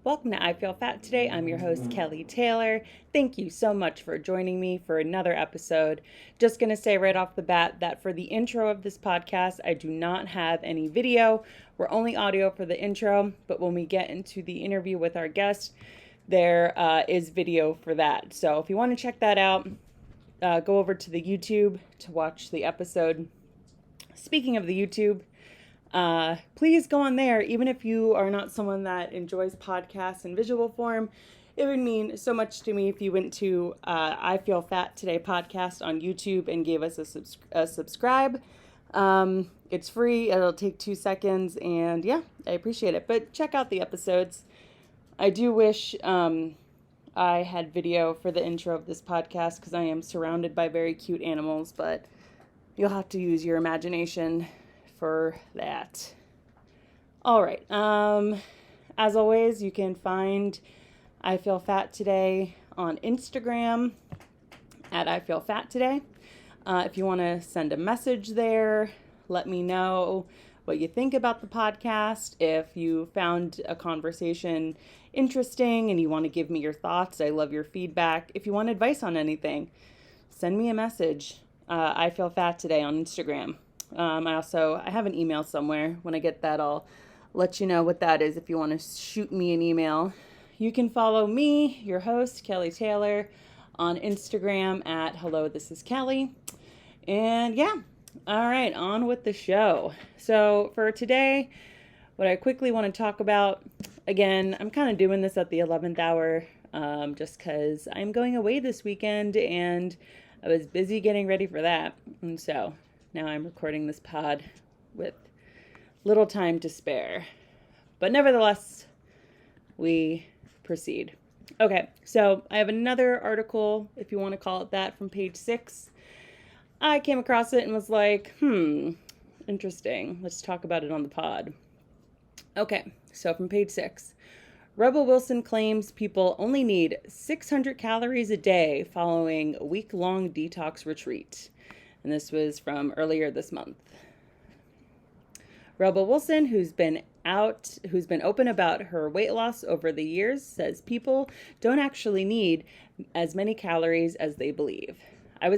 Welcome to I Feel Fat Today. I'm your host, Kelly Taylor. Thank you so much for joining me for another episode. Just going to say right off the bat that for the intro of this podcast, I do not have any video. We're only audio for the intro, but when we get into the interview with our guest, there is video for that. So if you want to check that out, go over to the YouTube to watch the episode. Speaking of the YouTube, please go on there. Even if you are not someone that enjoys podcasts in visual form, it would mean so much to me if you went to I Feel Fat Today podcast on YouTube and gave us a subscribe. It's free. It'll take 2 seconds, and yeah, I appreciate it. But check out the episodes. I do wish I had video for the intro of this podcast because I am surrounded by very cute animals, but you'll have to use your imagination for that. All right. As always, you can find I Feel Fat Today on Instagram at I Feel Fat Today. If you want to send a message there, let me know what you think about the podcast. If you found a conversation interesting and you want to give me your thoughts, I love your feedback. If you want advice on anything, send me a message. I Feel Fat Today on Instagram. I have an email somewhere. When I get that, I'll let you know what that is if you want to shoot me an email. You can follow me, your host, Kelly Taylor, on Instagram at Hello, This is Kelly. And yeah, all right, on with the show. So for today, what I quickly want to talk about, again, I'm kind of doing this at the 11th hour just because I'm going away this weekend and I was busy getting ready for that. And so now I'm recording this pod with little time to spare. But nevertheless, we proceed. Okay, so I have another article, if you want to call it that, from page 6. I came across it and was like, interesting. Let's talk about it on the pod. Okay, so from page 6. Rebel Wilson claims people only need 600 calories a day following a week-long detox retreat. And this was from earlier this month. Rebel Wilson, who's been open about her weight loss over the years, says people don't actually need as many calories as they believe. I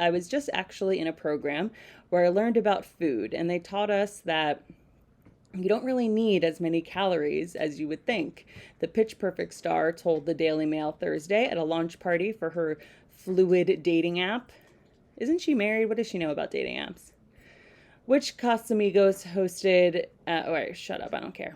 was just actually in a program where I learned about food, and they taught us that you don't really need as many calories as you would think. The Pitch Perfect star told the Daily Mail Thursday at a launch party for her Fluid dating app. Isn't she married? What does she know about dating apps? Which Casamigos hosted... shut up, I don't care.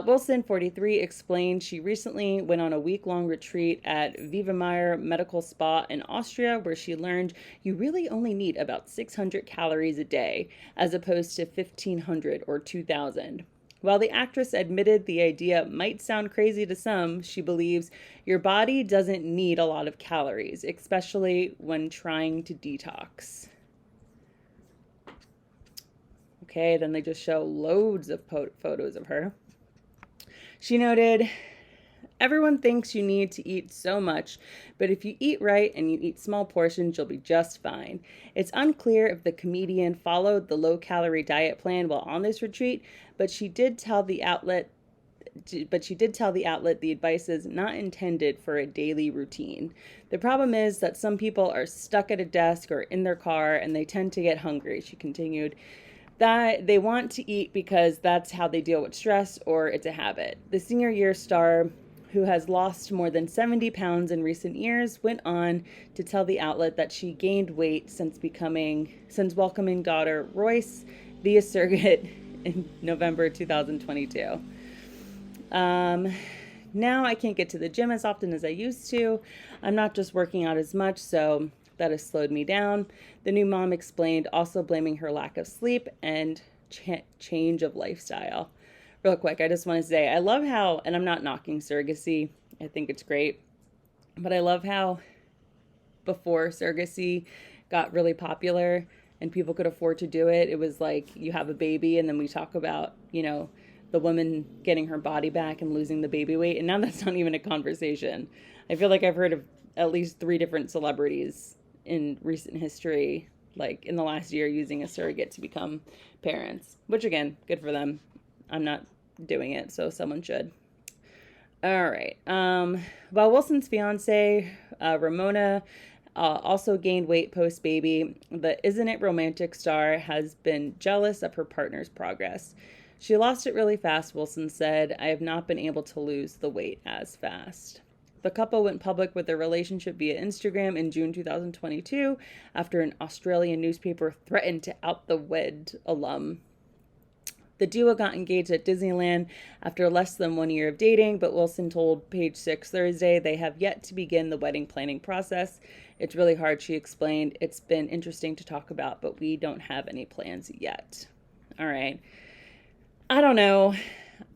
Wilson, 43, explained she recently went on a week-long retreat at Viva Meyer Medical Spa in Austria, where she learned you really only need about 600 calories a day, as opposed to 1,500 or 2,000. While the actress admitted the idea might sound crazy to some, she believes your body doesn't need a lot of calories, especially when trying to detox. Okay, then they just show loads of photos of her. She noted, everyone thinks you need to eat so much, but if you eat right and you eat small portions, you'll be just fine. It's unclear if the comedian followed the low-calorie diet plan while on this retreat, but she did tell the outlet the advice is not intended for a daily routine. The problem is that some people are stuck at a desk or in their car and they tend to get hungry, she continued. That they want to eat because that's how they deal with stress or it's a habit. The senior year star, who has lost more than 70 pounds in recent years, went on to tell the outlet that she gained weight since welcoming daughter Royce via surrogate in November 2022. Now I can't get to the gym as often as I used to. I'm not just working out as much, so that has slowed me down. The new mom explained, also blaming her lack of sleep and change of lifestyle. Real quick, I just want to say, I love how, and I'm not knocking surrogacy, I think it's great, but I love how before surrogacy got really popular and people could afford to do it, it was like you have a baby and then we talk about, the woman getting her body back and losing the baby weight, and now that's not even a conversation. I feel like I've heard of at least 3 different celebrities in recent history, like in the last year, using a surrogate to become parents, which again, good for them. I'm not doing it, so someone should. All right. Well, Wilson's fiance, Ramona, also gained weight post baby. The Isn't It Romantic star has been jealous of her partner's progress. She lost it really fast, Wilson said. I have not been able to lose the weight as fast. The couple went public with their relationship via Instagram in June 2022 after an Australian newspaper threatened to out the wed alum. The duo got engaged at Disneyland after less than 1 year of dating, but Wilson told Page Six Thursday they have yet to begin the wedding planning process. It's really hard, she explained. It's been interesting to talk about, but we don't have any plans yet. All right. I don't know.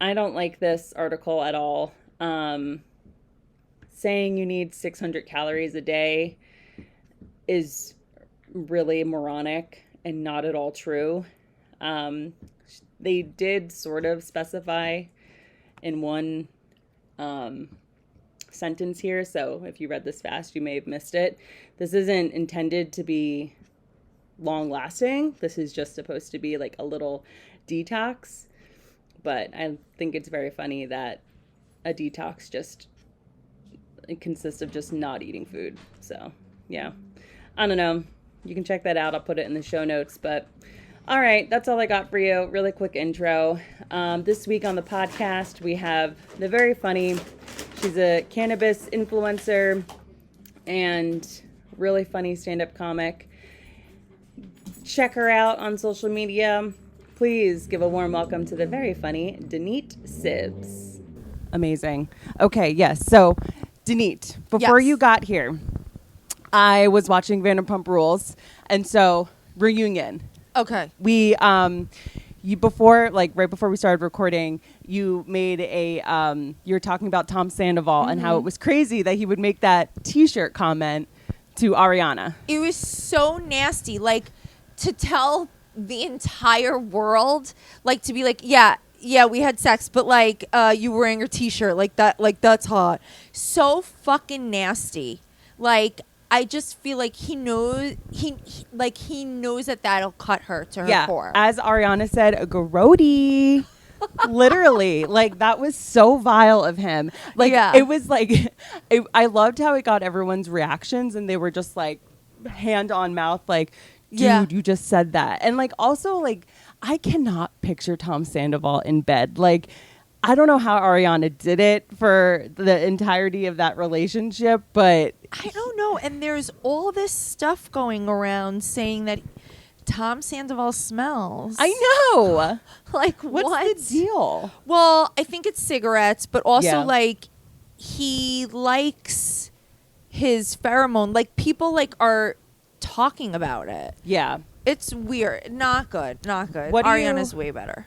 I don't like this article at all. Saying you need 600 calories a day is really moronic and not at all true. They did sort of specify in one sentence here, so if you read this fast, you may have missed it. This isn't intended to be long-lasting. This is just supposed to be like a little detox, but I think it's very funny that a detox just it consists of just not eating food. So, yeah. I don't know. You can check that out. I'll put it in the show notes, but all right, that's all I got for you. Really quick intro. This week on the podcast, we have the very funny, she's a cannabis influencer and really funny stand-up comic. Check her out on social media. Please give a warm welcome to the very funny Danit Sibs. Amazing. Okay, yes. So, Danit, before you got here, I was watching Vanderpump Rules, and so reunion. Okay. We you before right before we started recording, you made a you were talking about Tom Sandoval and how it was crazy that he would make that t-shirt comment to Ariana. It was so nasty, like to tell the entire world, like to be like, yeah, we had sex, but like you were wearing your t-shirt like that, like that's hot. So fucking nasty. Like I just feel like he knows he knows that that'll cut her to her core. As Ariana said, a grody. Literally, like that was so vile of him. Like it was like I loved how it got everyone's reactions, and they were just like hand on mouth, like, dude, you just said that. And like also like I cannot picture Tom Sandoval in bed. Like I don't know how Ariana did it for the entirety of that relationship, but I don't know. And there's all this stuff going around saying that Tom Sandoval smells. I know. Like, what's the deal? Well, I think it's cigarettes, but also like he likes his pheromone. Like people like are talking about it. Yeah. It's weird. Not good. Ariana's way better.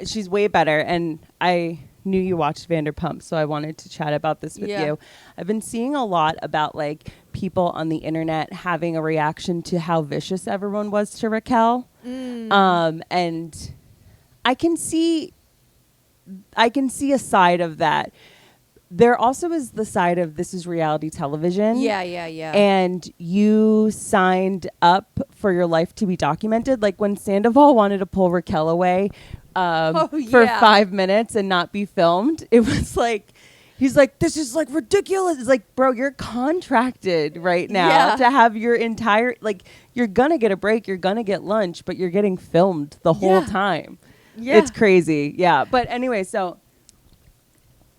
She's way better, and I knew you watched Vanderpump, so I wanted to chat about this with you. I've been seeing a lot about like people on the internet having a reaction to how vicious everyone was to Raquel, and I can see a side of that. There also is the side of this is reality television. Yeah. And you signed up for your life to be documented. Like when Sandoval wanted to pull Raquel away for 5 minutes and not be filmed, it was like, he's like, this is like ridiculous. It's like, bro, you're contracted right now to have your entire, like, you're going to get a break, you're going to get lunch, but you're getting filmed the whole time. Yeah. It's crazy. Yeah. But anyway, so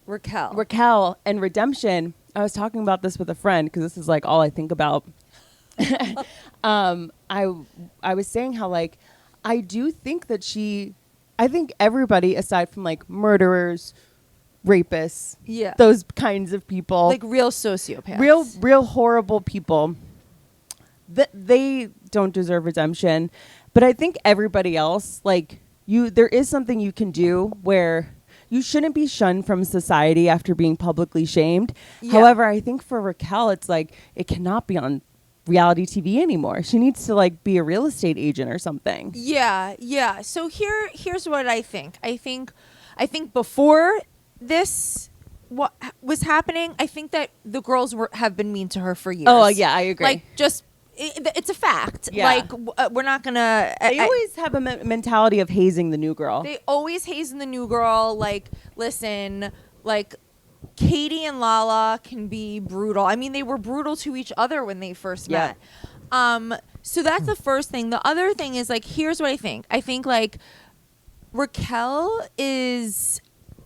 Raquel and redemption. I was talking about this with a friend because this is like all I think about. I was saying how like I do think that I think everybody aside from like murderers, rapists, those kinds of people, like real sociopaths, real horrible people, that they don't deserve redemption. But I think everybody else, like there is something you can do where you shouldn't be shunned from society after being publicly shamed. Yeah. However, I think for Raquel, it's like it cannot be on reality TV anymore. She needs to like be a real estate agent or something. Yeah. So here's what I think. I think before this what was happening, I think that the girls have been mean to her for years. Oh yeah, I agree. Like just. It's a fact. Yeah. Like we're not gonna. They always have a mentality of hazing the new girl. They always hazing the new girl. Like, listen, like Katie and Lala can be brutal. I mean, they were brutal to each other when they first Yeah. met. So that's the first thing. The other thing is, like, here's what I think. I think, like, Raquel is,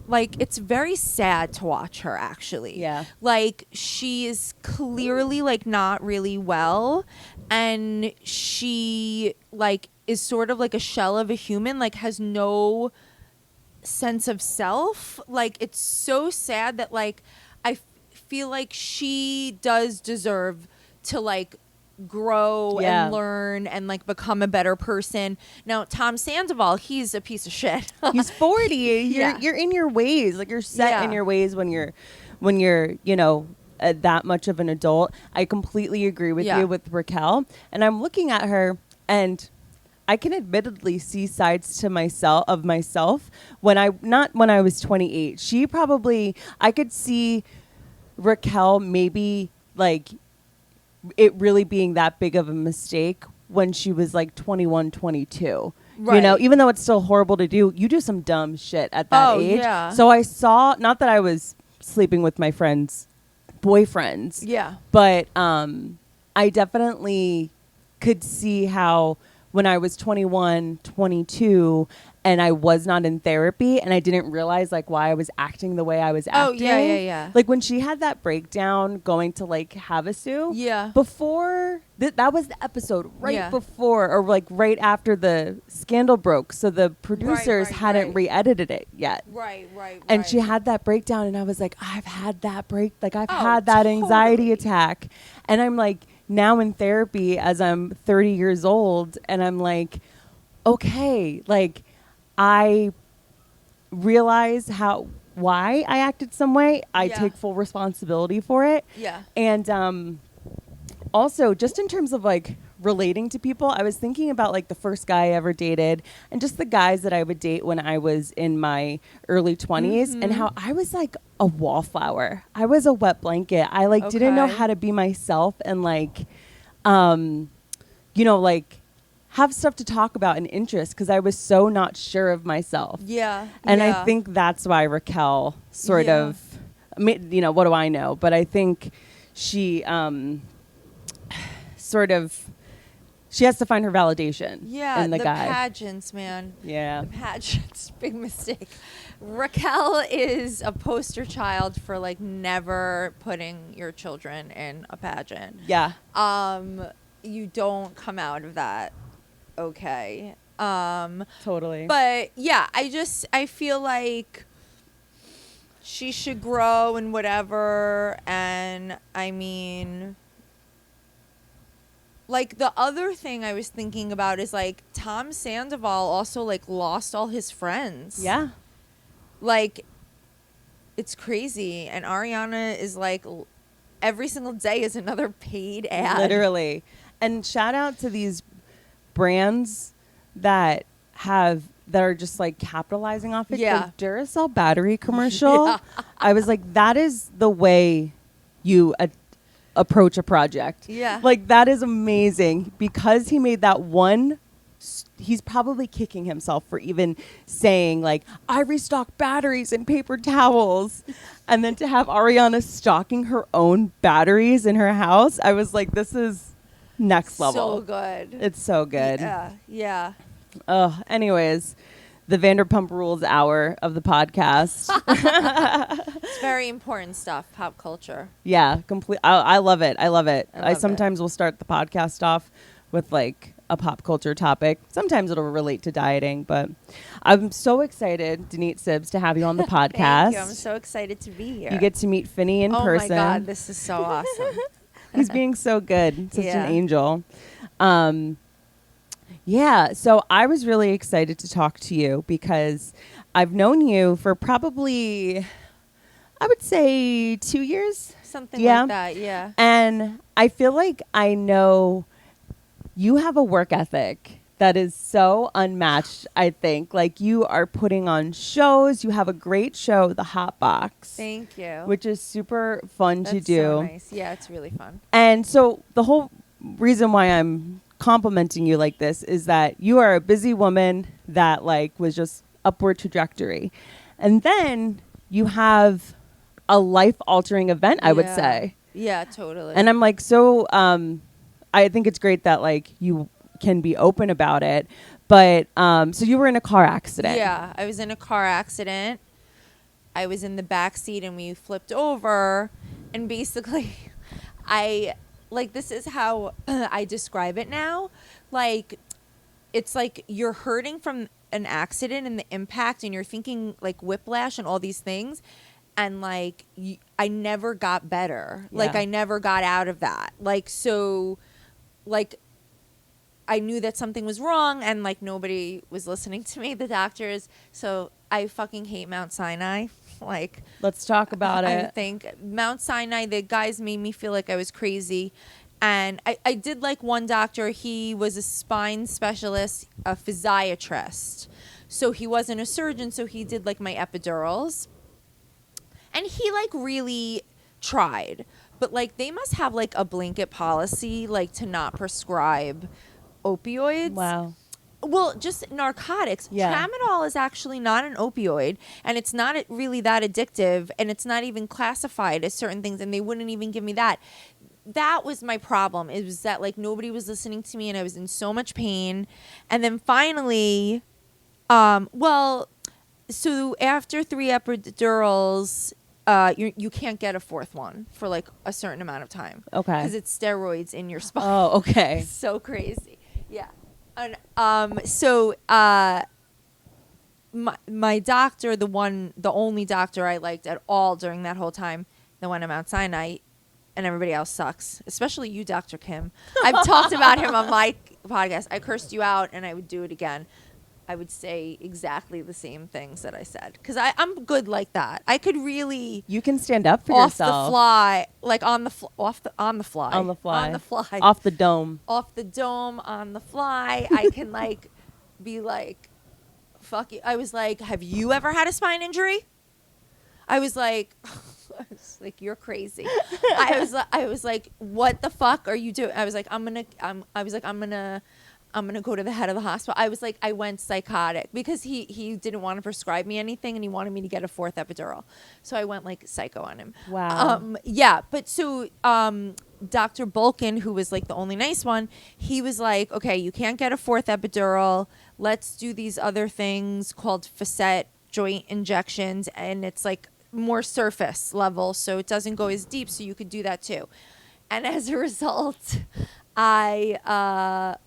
like, it's very sad to watch her, actually. Yeah. Like, she is clearly, like, not really well, and she, like, is sort of like a shell of a human, like, has no sense of self. Like, it's so sad that, like, feel like she does deserve to, like, grow Yeah. and learn and, like, become a better person. Now, Tom Sandoval, he's a piece of shit. He's 40. Yeah. You're in your ways. Like, you're set Yeah. in your ways when you're, you know, that much of an adult. I completely agree with Yeah. you with Raquel. And I'm looking at her, and I can admittedly see sides to myself not when I was 28. She probably, I could see Raquel maybe, like, it really being that big of a mistake when she was like 21, 22. Right. You know, even though it's still horrible to do, you do some dumb shit at that age. Yeah. So I saw, not that I was sleeping with my friends' boyfriends, Yeah. but I definitely could see how when I was 21, 22, and I was not in therapy and I didn't realize, like, why I was acting the way I was acting. Oh, yeah. Like, when she had that breakdown going to, like, Havasu. Yeah. Before, that was the episode right Yeah. before, or, like, right after the scandal broke. So the producers right, hadn't right. re-edited it yet. Right. And she had that breakdown, and I was like, I've had that I've Oh, had that anxiety totally. attack. And I'm like, now in therapy as I'm 30 years old, and I'm like, okay, like, I realize why I acted some way. I Yeah. take full responsibility for it. Yeah. And also, just in terms of, like, relating to people, I was thinking about, like, the first guy I ever dated and just the guys that I would date when I was in my early 20s, and how I was like a wallflower. I was a wet blanket. I, like, didn't know Okay. how to be myself and, like, you know, like, have stuff to talk about and interest, because I was so not sure of myself. Yeah. And yeah. I think that's why Raquel sort Yeah. of, you know, what do I know? But I think she sort of, she has to find her validation in the guy. Pageants, man. Yeah. The pageants, big mistake. Raquel is a poster child for, like, never putting your children in a pageant. Yeah. You don't come out of that okay. Totally. But yeah, I feel like she should grow and whatever. And I mean, like, the other thing I was thinking about is, like, Tom Sandoval also, like, lost all his friends. Yeah. Like, it's crazy. And Ariana is, like, every single day is another paid ad. Literally. And shout out to these brands that are just, like, capitalizing off it. Yeah. The Duracell battery commercial. Yeah. I was like, that is the way you approach a project. Yeah. Like, that is amazing, because he made that one. He's probably kicking himself for even saying, like, I restock batteries and paper towels. And then to have Ariana stocking her own batteries in her house, I was like, this is next level. So good. It's so good. Yeah. Anyways, the Vanderpump Rules hour of the podcast. It's very important stuff, pop culture. Yeah, complete. I love it. I love it. I love sometimes will start the podcast off with, like, a pop culture topic. Sometimes it'll relate to dieting, but I'm so excited, Danit Sibs, to have you on the podcast. Thank you. I'm so excited to be here. You get to meet Finney in person. Oh my God, this is so awesome. He's being so good. Such Yeah. an angel. Yeah, so I was really excited to talk to you because I've known you for probably, I would say, 2 years. Something Yeah. like that, yeah. And I feel like I know you have a work ethic that is so unmatched, I think. Like, you are putting on shows. You have a great show, The Hotbox. Thank you. Which is super fun That's to do. so nice. Yeah, it's really fun. And so the whole reason why I'm complimenting you like this is that you are a busy woman that, like, was just upward trajectory. And then you have a life-altering event, I would Yeah. say. Yeah, totally. And I'm like, so I think it's great that like you can be open about it. But so you were in a car accident. Yeah, I was in a car accident. I was in the back seat and we flipped over, and basically this is how I describe it now. Like, it's like you're hurting from an accident and the impact, and you're thinking like whiplash and all these things, and like I never got better. Yeah. Like I never got out of that. Like, so like I knew that something was wrong, and like nobody was listening to me, the doctors. So I fucking hate Mount Sinai. Like, Let's talk about I it. think Mount Sinai, the guys made me feel like I was crazy. And I did like one doctor. He was a spine specialist, a physiatrist. So he wasn't a surgeon. So he did like my epidurals. And he like really tried. But like they must have like a blanket policy like to not prescribe opioids. Wow. Well, just narcotics. Yeah. Tramadol is actually not an opioid, and it's not really that addictive, and it's not even classified as certain things, and they wouldn't even give me that. That was my problem. It was that like nobody was listening to me, and I was in so much pain. And then finally, so after 3 epidurals, you can't get a 4th one for like a certain amount of time. Okay. Because it's steroids in your spine. Oh, okay. So crazy. Yeah. And my doctor, the only doctor I liked at all during that whole time, the one at Mount Sinai, and everybody else sucks, especially you, Dr. Kim. I've talked about him on my podcast. I cursed you out, and I would do it again. I would say exactly the same things that I said, because I'm good like that. I could really You can stand up for off yourself. the fly, like on the fly, On the fly. on the fly, Off the dome. off the dome, on the fly. I can like be like, fuck you. I was like, have you ever had a spine injury? I was like, you're crazy. I was like, what the fuck are you doing? I was like, I'm gonna go to the head of the hospital. I went psychotic because he didn't want to prescribe me anything, and he wanted me to get a 4th epidural. So I went like psycho on him. Wow. Yeah, but so Dr. Bulkin, who was like the only nice one, he was like, okay, you can't get a 4th epidural. Let's do these other things called facet joint injections, and it's like more surface level, so it doesn't go as deep. So you could do that too. And as a result, I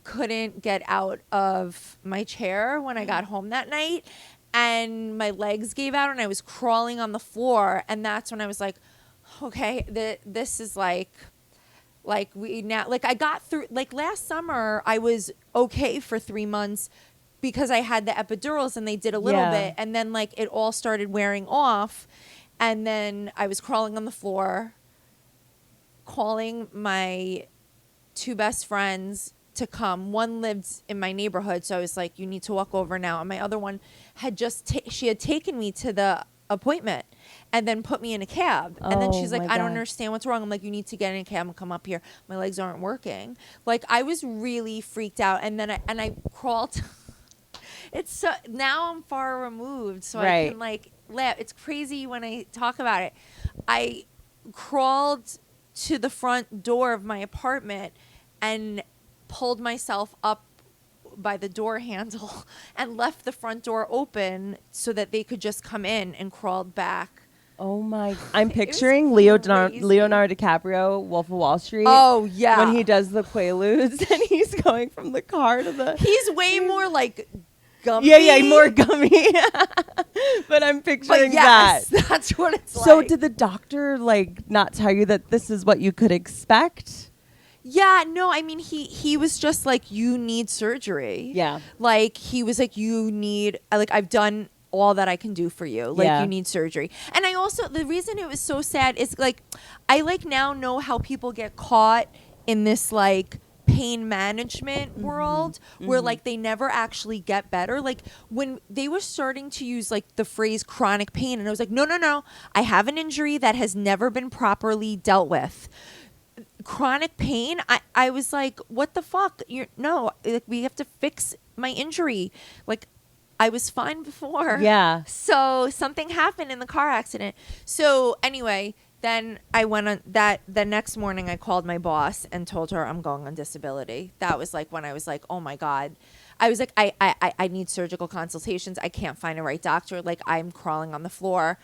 couldn't get out of my chair when I got home that night, and my legs gave out and I was crawling on the floor, and that's when I was like, okay, this is like we now, like I got through, like last summer I was okay for 3 months because I had the epidurals and they did a little bit, and then like it all started wearing off, and then I was crawling on the floor calling my 2 best friends to come. One lived in my neighborhood, so I was like, you need to walk over now. And my other one had she had taken me to the appointment and then put me in a cab. And then she's like, I don't understand what's wrong. I'm like, you need to get in a cab and come up here. My legs aren't working. Like, I was really freaked out. And then I crawled. It's so, now I'm far removed, so I can like laugh. It's crazy when I talk about it. I crawled to the front door of my apartment and pulled myself up by the door handle and left the front door open so that they could just come in, and crawled back. Oh my! I'm picturing crazy. Leonardo DiCaprio, Wolf of Wall Street. Oh yeah, when he does the Quaaludes and he's going from the car to the. He's way more like gummy. Yeah, more gummy. But I'm picturing that. That's what it's like. So did the doctor like not tell you that this is what you could expect? Yeah, no, I mean, he was just like, you need surgery. Yeah. Like, he was like, you need, like, I've done all that I can do for you. Like, you need surgery. And I also, the reason it was so sad is, like, I, like, now know how people get caught in this, like, pain management world where, like, they never actually get better. Like, when they were starting to use, like, the phrase chronic pain, and I was like, no, I have an injury that has never been properly dealt with. Chronic pain, I was like, what the fuck? Like, we have to fix my injury. Like, I was fine before. Yeah. So something happened in the car accident. So anyway, then I went on that the next morning I called my boss and told her I'm going on disability. That was like when I was like, oh my God. I was like, I need surgical consultations. I can't find a right doctor. Like I'm crawling on the floor.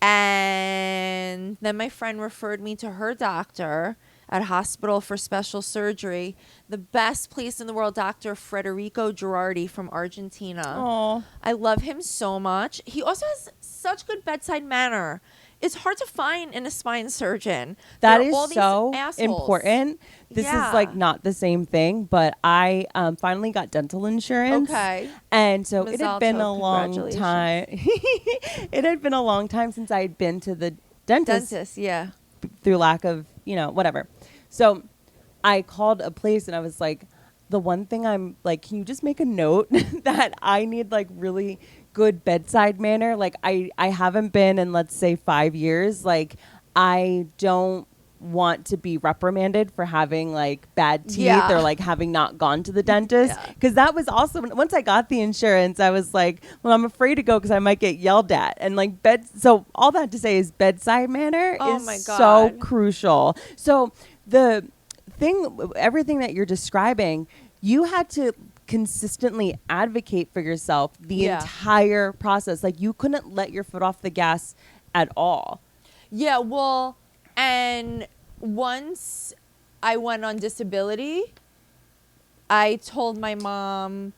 And then my friend referred me to her doctor at Hospital for Special Surgery, the best place in the world, Dr. Federico Girardi from Argentina. Oh, I love him so much. He also has such good bedside manner. It's hard to find in a spine surgeon. that There are is all these so assholes. important. This Yeah. is like not the same thing, but I finally got dental insurance. Okay. And so it had been Mazaltov, a long time. It had been a long time since I had been to the dentist Yeah. through lack of, whatever. So I called a place and I was like, the one thing I'm like, can you just make a note that I need like really good bedside manner? Like I haven't been in, let's say, 5 years. Like I don't want to be reprimanded for having like bad teeth Yeah. or like having not gone to the dentist. Because that was also, once I got the insurance, I was like, well, I'm afraid to go because I might get yelled at. And like so all that to say is bedside manner Oh is my so God. crucial. So everything that you're describing, you had to consistently advocate for yourself the entire process. Like you couldn't let your foot off the gas at all. Yeah, well, and once I went on disability, I told my mom,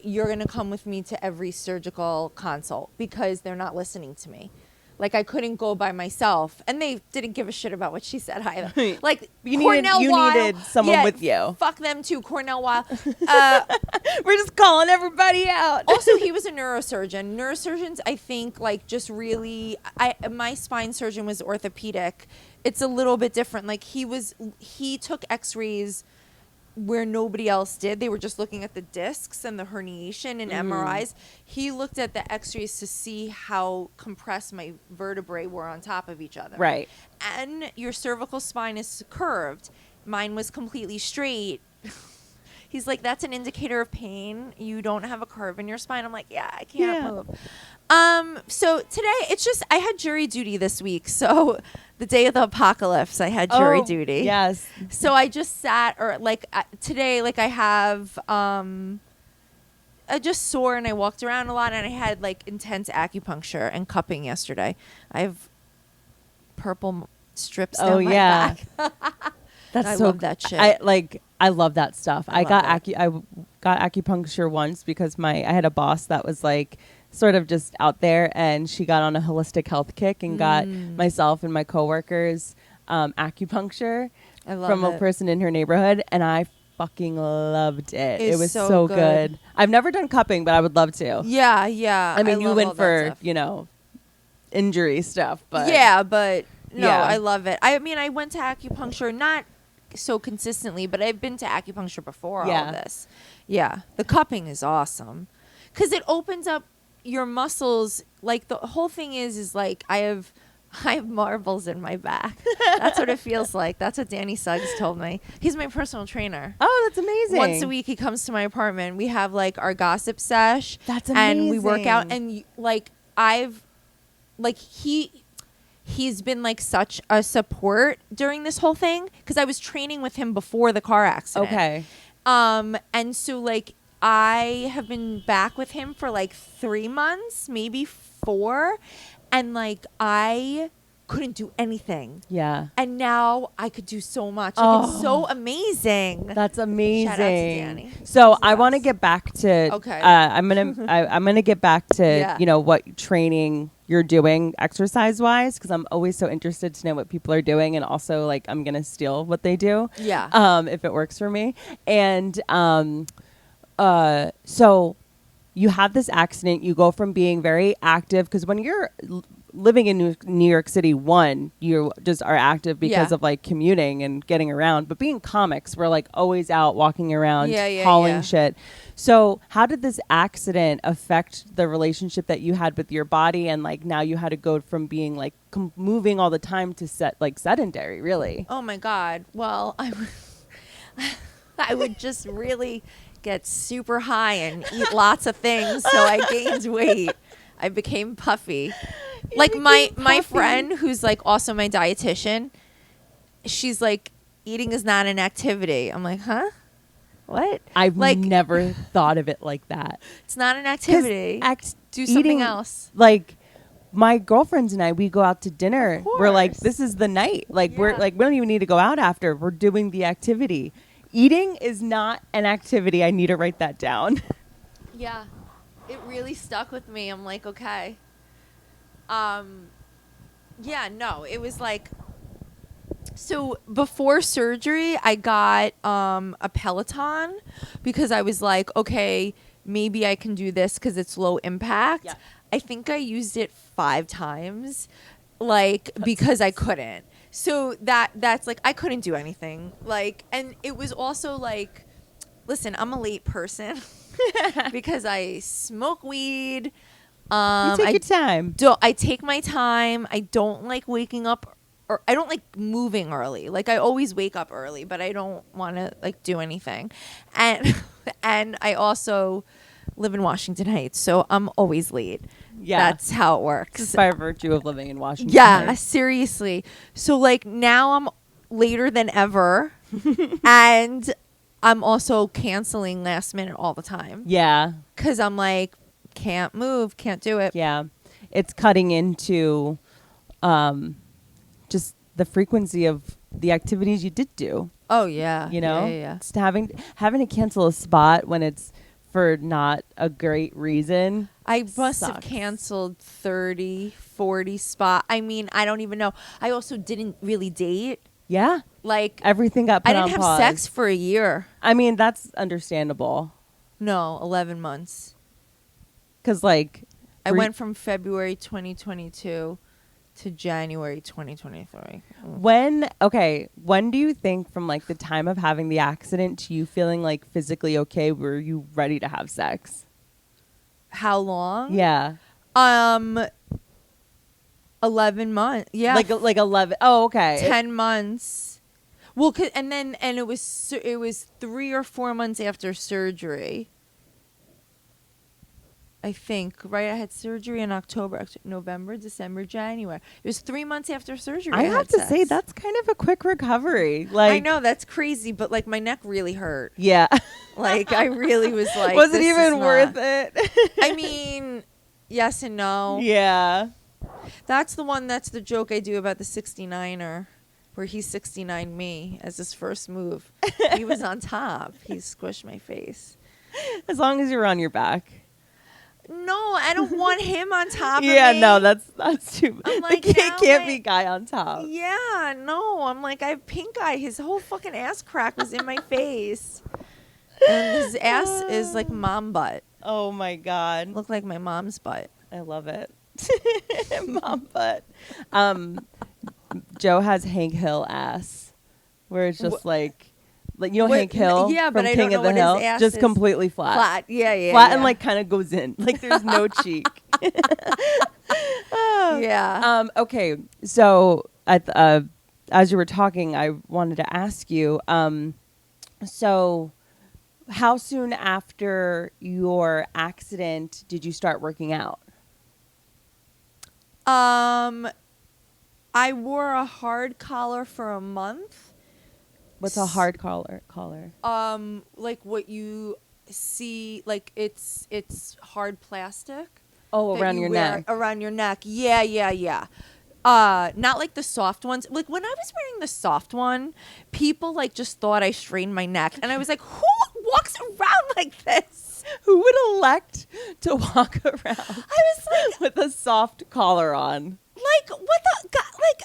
you're going to come with me to every surgical consult because they're not listening to me. Like I couldn't go by myself, and they didn't give a shit about what she said either. Like You Cornell needed Weil, someone with you. Fuck them too, Cornell Weil. We're just calling everybody out. Also, he was a neurosurgeon. Neurosurgeons, I think, like just really. My spine surgeon was orthopedic. It's a little bit different. Like he took X-rays where nobody else did. They were just looking at the discs and the herniation and MRIs. He looked at the X-rays to see how compressed my vertebrae were on top of each other. Right. And your cervical spine is curved. Mine was completely straight. He's like, that's an indicator of pain. You don't have a curve in your spine. I'm like, yeah, I can't move. So today, it's just, I had jury duty this week. So the day of the apocalypse, I had jury duty. Yes. So I just sat, or like today, like I have, I just sore and I walked around a lot and I had like intense acupuncture and cupping yesterday. I have purple strips down my back. That's I so love that shit. I love that stuff. I got love acupuncture once because I had a boss that was like sort of just out there, and she got on a holistic health kick and got myself and my coworkers acupuncture from a person in her neighborhood, and I fucking loved it. It was so good. I've never done cupping, but I would love to. Yeah, yeah. I mean, you went for, injury stuff, but yeah, but no, Yeah. I love it. I mean, I went to acupuncture not so consistently, but I've been to acupuncture before all of this. Yeah, the cupping is awesome because it opens up your muscles. Like the whole thing is like I have marbles in my back. That's what it feels like. That's what Danny Suggs told me. He's my personal trainer. Oh, that's amazing. Once a week he comes to my apartment. We have like our gossip sesh. That's amazing. And we work out, and like he's been like such a support during this whole thing because I was training with him before the car accident. Okay. And so like I have been back with him for like 3 months, maybe 4, and like I couldn't do anything. Yeah. And now I could do so much. Like, it's so amazing. That's amazing. Shout out to Danny. So I want to get back to. Okay. I'm gonna get back to what training you're doing exercise wise, because I'm always so interested to know what people are doing, and also like I'm gonna steal what they do. Yeah. If it works for me. And so you have this accident. You go from being very active, because when you're living in New York City, you just are active because of like commuting and getting around. But being comics, we're like always out walking around, hauling shit. So how did this accident affect the relationship that you had with your body? And like now you had to go from being like moving all the time to sedentary, really. Oh my God. Well, I would just really get super high and eat lots of things, so I gained weight. I became puffy. Like my friend who's like also my dietitian, she's like, eating is not an activity. I'm like, huh? What? I've like, never thought of it like that. It's not an activity. Do something eating, else. Like my girlfriends and I, we go out to dinner. We're like, course. this is the night. Like we're like, we don't even need to go out after. We're doing the activity. Eating is not an activity. I need to write that down. Yeah. It really stuck with me. I'm like, okay. Yeah, no, it was like, so before surgery, I got a Peloton because I was like, okay, maybe I can do this because it's low impact. Yeah. I think I used it 5 times, like, because I couldn't. So that's like, I couldn't do anything. Like, and it was also like, listen, I'm a late person because I smoke weed. You take your time. I take my time. I don't like waking up, or I don't like moving early. Like, I always wake up early, but I don't want to like do anything. And and I also live in Washington Heights, so I'm always late. Yeah. That's how it works. Just by virtue of living in Washington. Yeah, Heights. seriously. So like now I'm later than ever, and I'm also canceling last minute all the time. Yeah. Because I'm like, can't move, can't do it. Yeah. It's cutting into just the frequency of the activities you did do. Oh yeah. You know? Yeah. Just having to cancel a spot when it's for not a great reason. I must have sucks. canceled 30, 40 spot. I mean, I don't even know. I also didn't really date. Yeah. Like, Everything got put I on didn't have pause. sex for a year. I mean, that's understandable. No, 11 months. Because, like... I went from February 2022 to January 2023. When do you think from, like, the time of having the accident to you feeling, like, physically okay, were you ready to have sex? How long? Yeah. 11 months. Yeah. Like 11. Oh, okay. 10 months. Well, and it was 3 or 4 months after surgery. I think, right? I had surgery in October, November, December, January. It was 3 months after surgery. I have to say, that's kind of a quick recovery. Like, I know, that's crazy, but like my neck really hurt. Yeah. Like, I really was like, was it this even is worth not- it? I mean, yes and no. Yeah. That's the joke I do about the 69er, where he 69 me as his first move. He was on top. He squished my face. As long as you're on your back. No, I don't want him on top of Yeah, me. no, that's too. I'm like, the kid now can't I- be guy on top. Yeah, no. I'm like, I have pink eye. His whole fucking ass crack was in my face. And his ass is like mom butt. Oh my God. Looked like my mom's butt. I love it. Mom butt. Joe has Hank Hill ass, where it's just like you know What- Hank Hill yeah, from but I King don't of know the what his Hill, ass just is. completely flat. Flat. Yeah. Flat and like kind of goes in. Like there's no cheek. Yeah. Okay, so as you were talking, I wanted to ask you. So, how soon after your accident did you start working out? I wore a hard collar for a month. What's a hard collar? Like what you see, like it's hard plastic. Oh, that around you your wear neck. Around your neck. Yeah. Not like the soft ones. Like when I was wearing the soft one, people like just thought I strained my neck, and I was like, who walks around like this? Who would elect to walk around I was like, with a soft collar on? like what the God? Like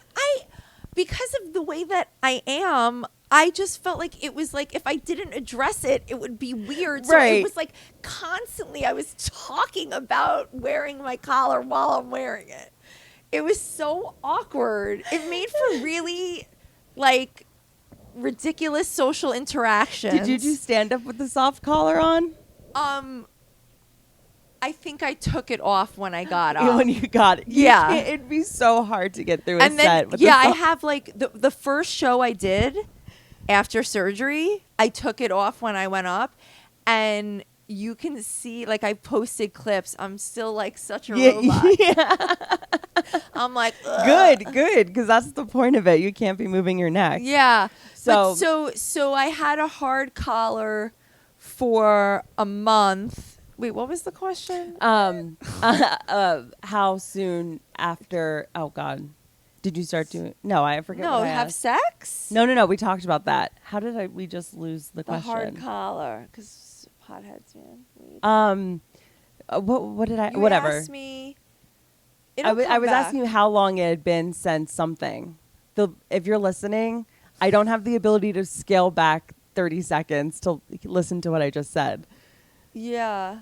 because of the way that I am, I just felt like it was like if I didn't address it, it would be weird. So Right. it was like constantly I was talking about wearing my collar while I'm wearing it. It was so awkward. It made for really like ridiculous social interactions. Did you just stand up with the soft collar on? I think I took it off when I got up. When you got it. Yeah. It'd be so hard to get through a And set then with I the soft. have like the first show I did after surgery, I took it off when I went up, and you can see, like, I posted clips. I'm still like such a robot. Yeah. I'm like, ugh. Good, because that's the point of it. You can't be moving your neck. Yeah. So, So I had a hard collar for a month. Wait, what was the question? how soon after? Oh God, did you start doing? No, I forget. No, what I have asked. sex? No. We talked about that. How did we just lose the The question? hard collar, because potheads, man. What did I? You Whatever. asked me. I was asking you how long it had been since something. If you're listening, I don't have the ability to scale back 30 seconds to listen to what I just said. Yeah.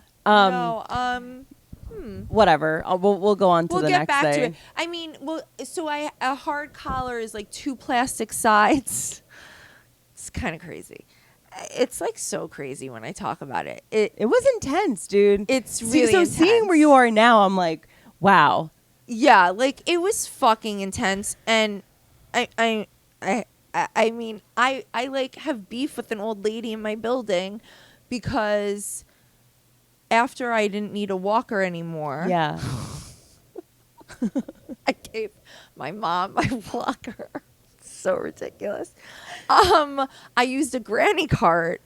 Whatever. We'll go on to the We'll next get back thing. to it. I mean, so a hard collar is like 2 plastic sides. It's kind of crazy. It's like so crazy when I talk about it. It was intense, dude. It's really so intense. seeing where you are now, I'm like, wow. Yeah, like it was fucking intense, and I mean, I like have beef with an old lady in my building because after I didn't need a walker anymore. Yeah. I gave my mom my walker. So ridiculous. I used a granny cart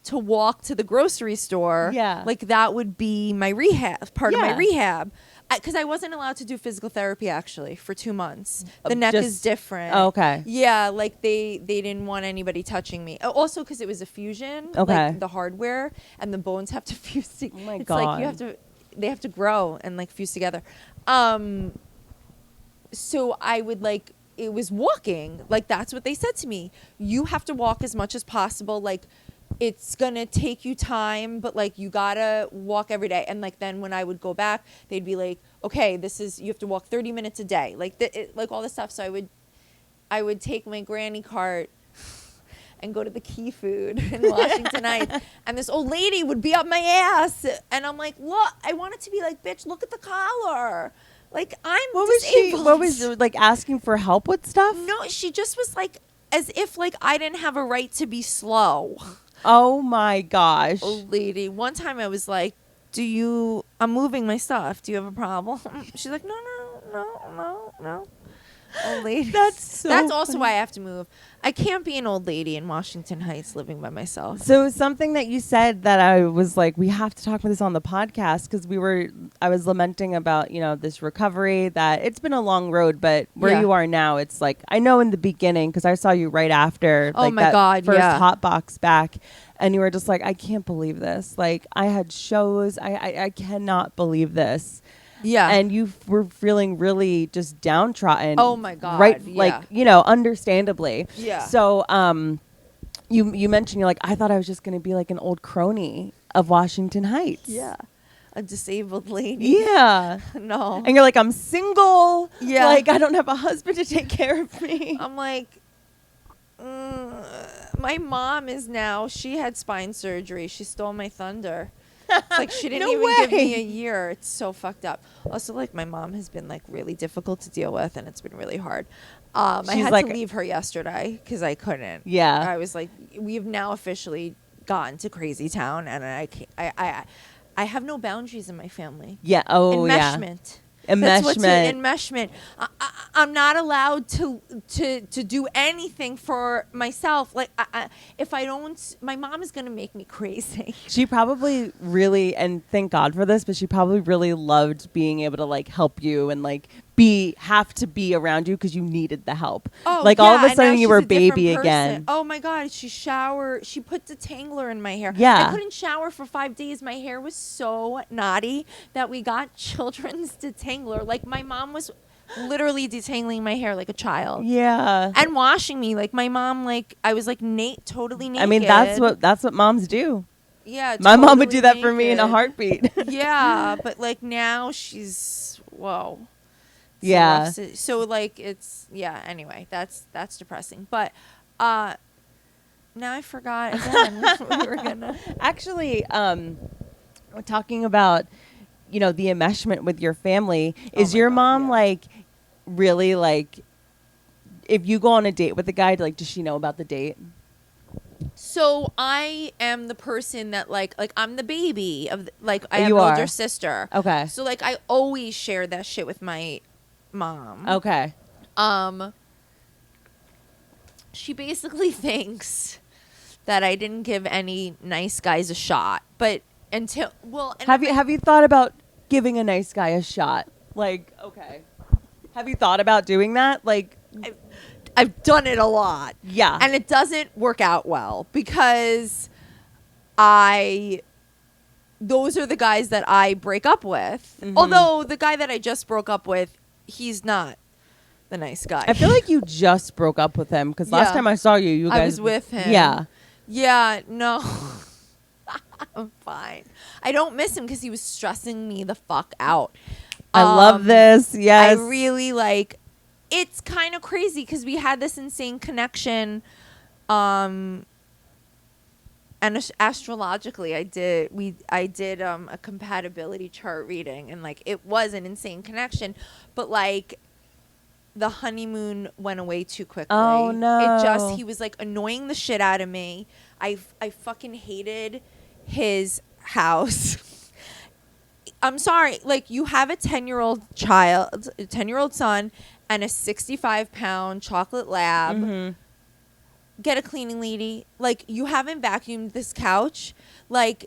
to walk to the grocery store. Yeah. Like that would be my rehab, part of my Yeah. rehab. Because I wasn't allowed to do physical therapy actually for 2 months. The neck is different. Oh, okay. Yeah, like they didn't want anybody touching me. Also because it was a fusion. Okay. Like the hardware and the bones have to fuse together. Oh my It's God. like they have to grow and like fuse together. So I would like, it was walking. Like that's what they said to me. You have to walk as much as possible. Like it's gonna take you time, but like you gotta walk every day. And like then when I would go back, they'd be like, okay, you have to walk 30 minutes a day. Like like all this stuff. So I would take my granny cart and go to the Key Food in Washington Heights, and this old lady would be up my ass, and I'm like, look, I want it to be like, bitch, look at the collar. Like I'm disabled. What was she like asking for help with stuff? No, she just was like, as if like I didn't have a right to be slow. Oh my gosh. Old lady. One time I was like, I'm moving my stuff. Do you have a problem? She's like, no. Old lady. That's also funny. why I have to move. I can't be an old lady in Washington Heights living by myself. So something that you said that I was like, we have to talk about this on the podcast because I was lamenting about, this recovery that it's been a long road, but where you are now, it's like, I know in the beginning, because I saw you right after that first Hotbox back, and you were just like, I can't believe this. Like I had shows. I cannot believe this. Yeah. And you were feeling really just downtrodden. Oh my God. Right. Yeah. Like, understandably. Yeah. So, you mentioned you're like, I thought I was just going to be like an old crony of Washington Heights. Yeah. A disabled lady. Yeah. No. And you're like, I'm single. Yeah. Like, I don't have a husband to take care of me. I'm like, my mom she had spine surgery. She stole my thunder. It's like she didn't even give me a year. It's so fucked up. Also, like my mom has been like really difficult to deal with, and it's been really hard. I had to leave her yesterday because I couldn't. Yeah. I was like, we've now officially gotten to crazy town, and I can't. I have no boundaries in my family. Yeah. Oh, Enmeshment. That's what's enmeshment. I'm not allowed to do anything for myself. Like if I don't, my mom is gonna make me crazy. She probably really, and thank God for this, but she probably really loved being able to like help you and like have to be around you because you needed the help. Oh, like yeah, all of a and sudden now you were a she's a different baby person. again. Oh my God, she put detangler in my hair. Yeah. I couldn't shower for 5 days. My hair was so knotty that we got children's detangler. Like my mom was literally detangling my hair like a child. Yeah. And washing me. Like my mom, like I was like totally naked. I mean, that's what moms do. Yeah. My mom would do that totally for me in a naked. heartbeat. Yeah, but like now she's whoa. Yeah. So like it's anyway, that's depressing. But now I forgot again what we were gonna Actually, we're talking about the enmeshment with your family. Is your mom like really like if you go on a date with a guy, like does she know about the date? So I am the person that like I'm the baby of like I have You an are. older sister. Okay. So like I always share that shit with my mom. Okay. She basically thinks that I didn't give any nice guys a shot, but until and Have you thought about giving a nice guy a shot? Like, okay. Have you thought about doing that? Like, I've done it a lot. yeah. And it doesn't work out well because those are the guys that I break up with. Mhm. Although the guy that I just broke up with, he's not the nice guy. I feel like you just broke up with him because last Yeah. time I saw you, you guys. I was with him. Yeah. Yeah, no. I'm fine. I don't miss him because he was stressing me the fuck out. I love this. Yes. I really like. It's kind of crazy because we had this insane connection, and astrologically, I did a compatibility chart reading, and like it was an insane connection, but like the honeymoon went away too quickly. Oh, no. He was like annoying the shit out of me. I fucking hated his house. I'm sorry. Like, you have a 10-year-old child, a 10-year-old son, and a 65-pound chocolate lab. Mm-hmm. Get a cleaning lady. Like, you haven't vacuumed this couch. Like,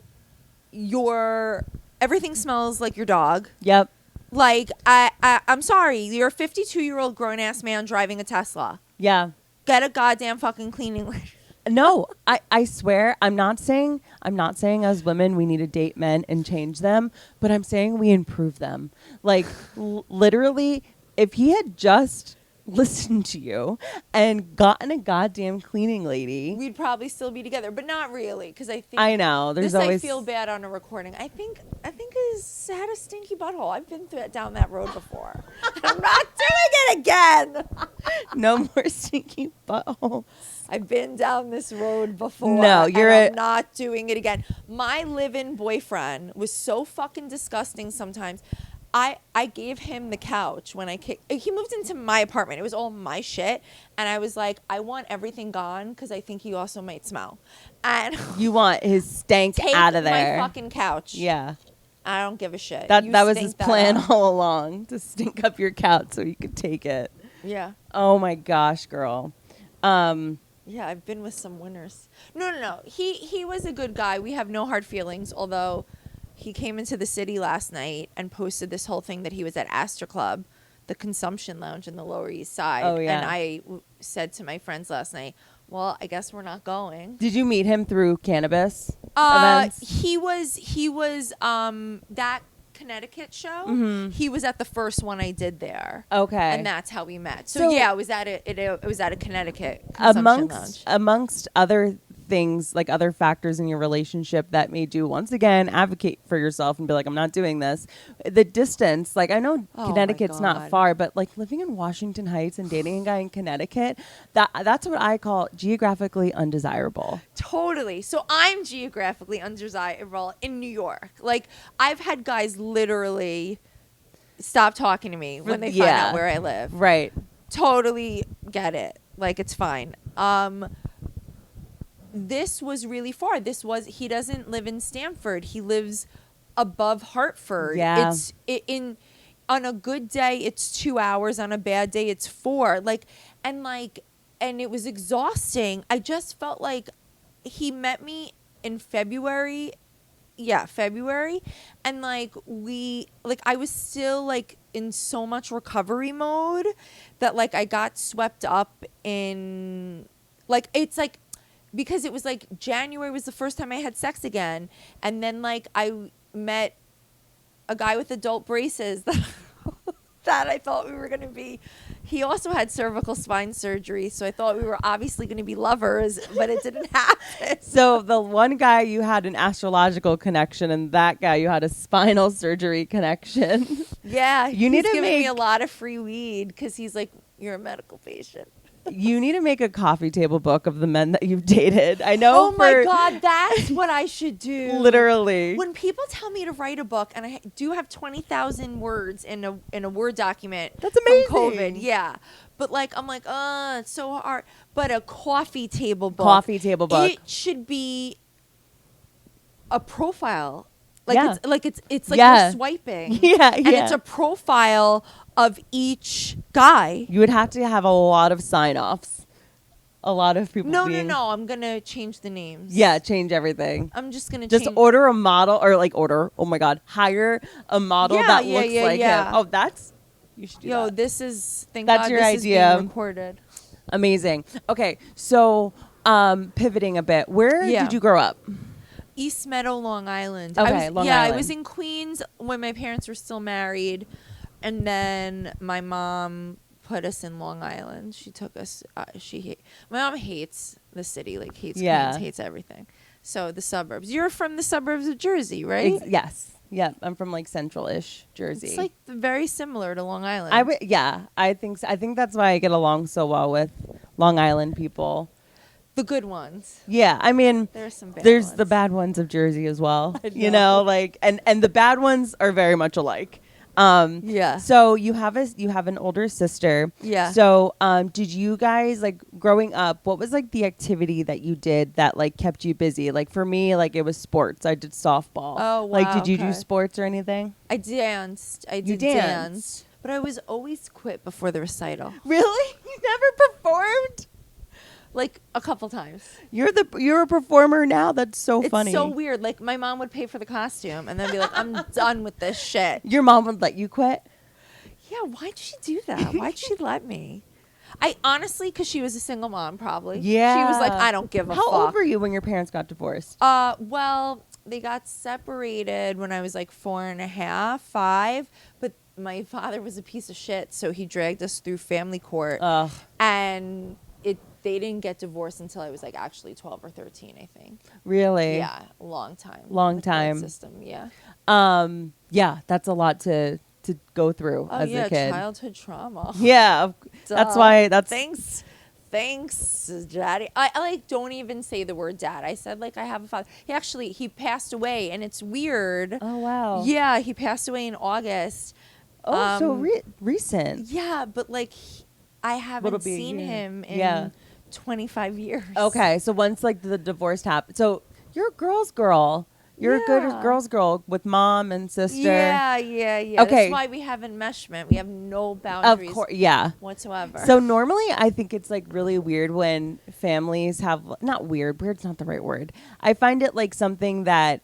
everything smells like your dog. Yep. Like, I'm sorry. You're a 52-year-old grown-ass man driving a Tesla. Yeah. Get a goddamn fucking cleaning lady. No, I swear I'm not saying as women we need to date men and change them, but I'm saying we improve them. Like literally, if he had just listened to you and gotten a goddamn cleaning lady, We'd probably still be together, but not really, because I think I know there's this always I feel bad on a recording. I think he's had a stinky butthole. I've been down that road before. I'm not doing it again. no more stinky butthole. I've been down this road before. No, I'm not doing it again. My live-in boyfriend was so fucking disgusting sometimes. I gave him the couch when he moved into my apartment. It was all my shit. And I was like, I want everything gone because I think he also might smell. And You want his stank take out of there. my fucking couch. Yeah. I don't give a shit. That You was stink his that plan up. all along, to stink up your couch so you could take it. Yeah. Oh my gosh, girl. Yeah, I've been with some winners. No. He was a good guy. We have no hard feelings, although he came into the city last night and posted this whole thing that he was at Astor Club, the consumption lounge in the Lower East Side. Oh, yeah. And I said to my friends last night, well, I guess we're not going. Did you meet him through cannabis events? He was that Connecticut show. Mhm. He was at the first one I did there. Okay. And that's how we met. So, So- yeah, it was at a Connecticut consumption lounge. amongst other things, like other factors in your relationship that made you once again advocate for yourself and be like, I'm not doing this. The distance, like I know Oh, Connecticut's my not God. far, but like living in Washington Heights and dating a guy in Connecticut, that's what I call geographically undesirable. Totally. So I'm geographically undesirable in New York. Like, I've had guys literally stop talking to me when they find Yeah. out where I live. Right. Totally get it. Like, it's fine. This was really far. He doesn't live in Stamford. He lives above Hartford. Yeah. On a good day, it's 2 hours. On a bad day, it's 4. And it was exhausting. I just felt like he met me in February. Yeah, February. And I was still in so much recovery mode that I got swept up in because it was January was the first time I had sex again. And then I met a guy with adult braces that I thought we were going to be. He also had cervical spine surgery, so I thought we were obviously going to be lovers, but it didn't happen. So the one guy you had an astrological connection, and that guy you had a spinal surgery connection. Yeah, You need he's to giving me make- a lot of free weed because he's like, you're a medical patient. You need to make a coffee table book of the men that you've dated. I know. Oh my God, that's what I should do. Literally. When people tell me to write a book, and I do have 20,000 words in a Word document. That's amazing. From COVID, yeah. But like, I'm like, it's so hard. But a coffee table book. Coffee table book. It should be a profile. Like Yeah. it's like Yeah. you're swiping. Yeah, And yeah. it's a profile of each guy. You would have to have a lot of sign-offs. A lot of people. No. I'm gonna change the names. Yeah, change everything. I'm just gonna Just change. order a model Oh my God. Hire a model that looks like him. Oh, you should do that. This is thank That's God your this idea. is being recorded. Amazing. Okay, so pivoting a bit, where Yeah. did you grow up? East Meadow, Long Island. Okay, Long Island. I was in Queens when my parents were still married, and then my mom put us in Long Island. She took us. My mom hates the city, like hates Yeah. Queens, hates everything. So the suburbs. You're from the suburbs of Jersey, right? Yes. Yeah, I'm from like central-ish Jersey. It's like very similar to Long Island. I think so. I think that's why I get along so well with Long Island people. The good ones. Yeah, I mean, There's some bad there's ones. the bad ones of Jersey as well. I You know. know, like and the bad ones are very much alike. Yeah. So you have an older sister. Yeah. So did you guys like growing up? What was like the activity that you did that like kept you busy? Like for me, like it was sports. I did softball. Oh, Like wow, did you do okay. sports or anything? I danced. I You did danced? dance. But I was always quit before the recital. Really? You never performed? Like a couple times. You're a performer now. That's so It's funny. so weird. Like my mom would pay for the costume and then be like, I'm done with this shit. Your mom would let you quit? Yeah, why'd she do that? Why'd she let me? I honestly, because she was a single mom, probably. Yeah. She was like, I don't give a How fuck. old were you when your parents got divorced? Well, they got separated when I was like 4.5, 5. But my father was a piece of shit, so he dragged us through family court. Ugh. And they didn't get divorced until I was like actually 12 or 13, I think. Really? Yeah, a long time. Long The court time. System, yeah. Yeah, that's a lot to go through Oh as yeah, a kid. childhood trauma. Yeah, that's why. Thanks, Daddy. I like don't even say the word dad. I said like I have a father. He passed away, and it's weird. Oh wow. Yeah, he passed away in August. Oh, so recent. Yeah, but like I What'll haven't be a seen year. him in Yeah. 25 years. Okay, so once like the divorce happened, so you're a girl's girl. You're a good Yeah. girl's girl with mom and sister. Yeah. Okay. That's why we have enmeshment. We have no Of boundaries course, yeah. whatsoever. So normally I think it's like really weird when families have not weird. Weird's not the right word. I find it like something that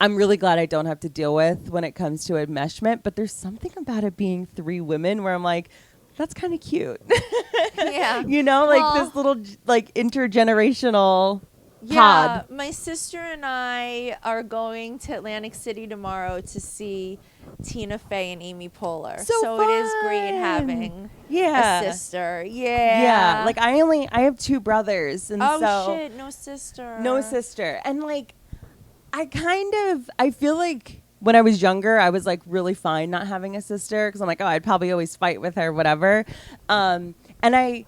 I'm really glad I don't have to deal with when it comes to enmeshment, but there's something about it being 3 women where I'm like, that's kind of cute. yeah. You know, like Well- this little like intergenerational Yeah, pod. my sister and I are going to Atlantic City tomorrow to see Tina Fey and Amy Poehler. So it is great fun. having Yeah. a sister. Yeah. Yeah. Like I have 2 brothers and oh so shit, no sister. no sister. And like I feel like when I was younger, I was like really fine not having a sister because I'm like, oh, I'd probably always fight with her, whatever. And I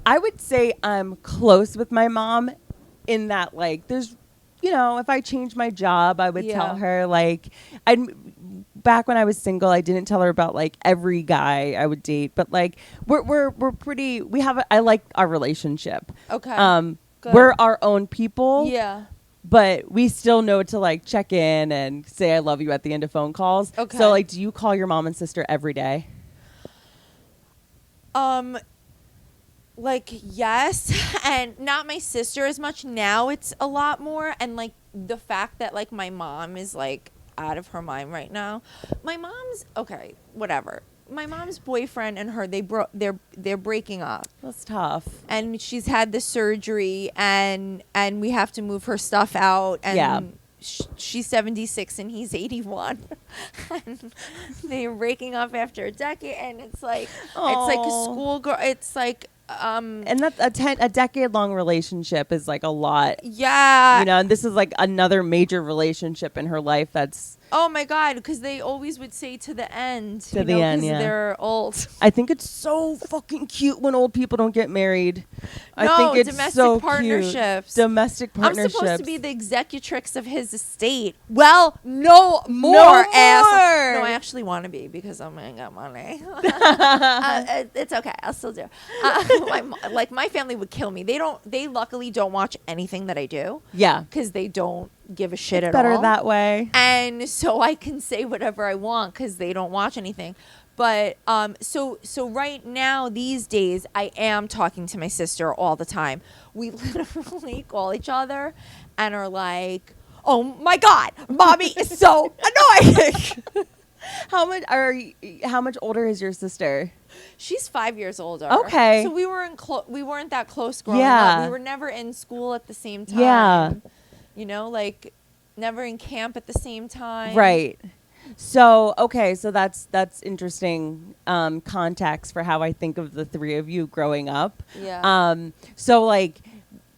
would say I'm close with my mom in that like there's, you know, if I change my job, I would tell her like back when I was single, I didn't tell her about like every guy I would date, but like we're pretty. I like our relationship. Okay. Good. We're our own people. Yeah. But we still know to like check in and say I love you at the end of phone calls. Okay. So like, do you call your mom and sister every day? Like yes, and not my sister as much. Now it's a lot more, and like the fact that like my mom is like out of her mind right now. My mom's okay, whatever. My mom's boyfriend and her they're breaking up. That's tough. And she's had the surgery, and we have to move her stuff out, and Yeah. she's 76 and he's 81. And they're breaking up after a decade, and it's like a schoolgirl. It's like And that's a decade-long relationship is like a lot. yeah. You know, and this is like another major relationship in her life that's Oh my God, because they always would say to the end. To the end, yeah. They're old. I think it's so fucking cute when old people don't get married. I No, think it's domestic so partnerships. Cute. Domestic partnerships. I'm supposed to be the executrix of his estate. Well, no more, ass. No, I actually want to be because I'm gonna get money. It's okay. I'll still do. My family would kill me. They luckily don't watch anything that I do. Yeah, because they don't give a shit at better all. That way. And so I can say whatever I want because they don't watch anything. But so right now these days I am talking to my sister all the time. We literally call each other and are like, "Oh my God, mommy is so annoying." How much older is your sister? She's 5 years older. Okay. So we weren't that close growing up. We were never in school at the same time. Yeah. You know, like never in camp at the same time. Right. So, okay, so that's interesting context for how I think of the three of you growing up. Yeah. So like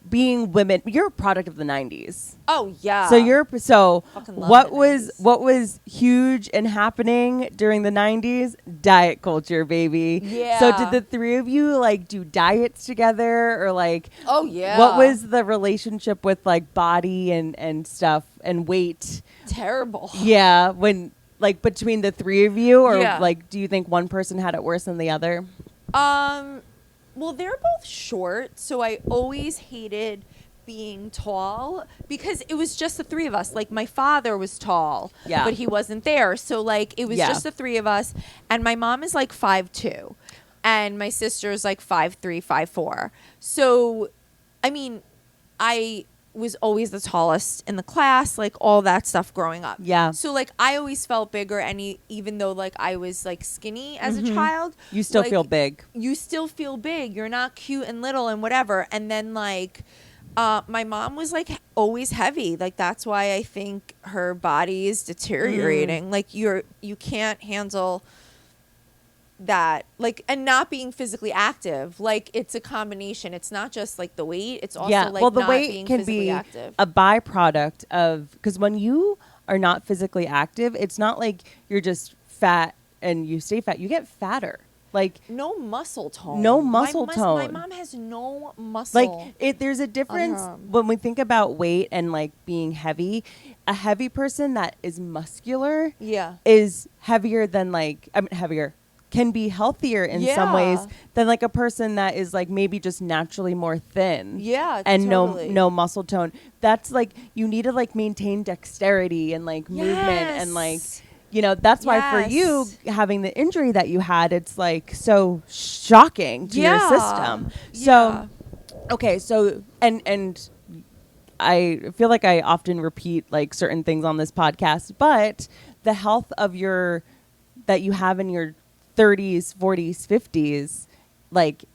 being women, you're a product of the 90s. Oh yeah. So Fucking love what the was 90s. what was huge and happening during the 90s? Diet culture, baby. Yeah. So did the three of you like do diets together or like Oh yeah. what was the relationship with like body and stuff and weight? Terrible. Yeah, when like between the three of you or Yeah. like do you think one person had it worse than the other? Well, they're both short, so I always hated being tall because it was just the three of us. Like my father was tall, Yeah. but he wasn't there. So like it was just the three of us, and my mom is like 5'2", and my sister is like 5'3", 5'4". So, I mean, I was always the tallest in the class, like all that stuff growing up. Yeah. So like I always felt bigger, and even though like I was like skinny as a child, You still like, feel big. You still feel big. You're not cute and little and whatever. And then like my mom was like always heavy. Like that's why I think her body is deteriorating. Like you can't handle that, like, and not being physically active. Like it's a combination. It's not just like the weight. It's also like well, the not weight being can physically be active. a byproduct of because when you are not physically active, it's not like you're just fat and you stay fat. You get fatter. Like No muscle tone. No muscle tone. My mom has no muscle. like there's a difference her. when we think about weight and like being heavy. A heavy person that is muscular Yeah. is heavier than heavier. Can be healthier in some ways than like a person that is like maybe just naturally more thin. Yeah, and totally. no muscle tone. That's like you need to like maintain dexterity and like movement and like that's why for you having the injury that you had, it's like so shocking to your system. So okay, so and I feel like I often repeat like certain things on this podcast, but the health of that you have in your 30s, 40s, 50s, like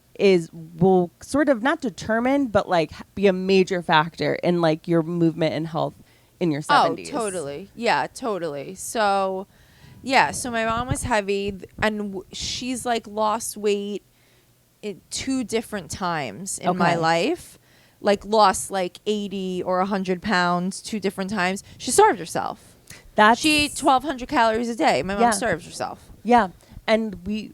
will sort of not determine, but like be a major factor in like your movement and health in your 70s. Oh, totally. Yeah, totally. So, so my mom was heavy, and she's like lost weight in 2 different times in my life. Like lost like 80 or 100 pounds 2 different times. She starved herself. She ate 1,200 calories a day. My mom starved herself. Yeah. And we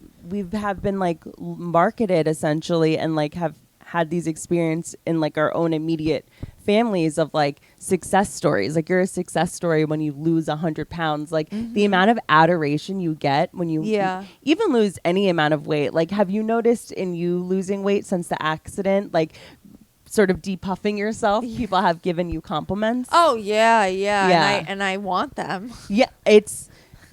have been like marketed essentially and like have had these experience in like our own immediate families of like success stories. Like you're a success story when you lose 100 pounds. Like the amount of adoration you get when you even lose any amount of weight. Like have you noticed in you losing weight since the accident, like sort of depuffing yourself, people have given you compliments? Oh yeah. And I want them. Yeah,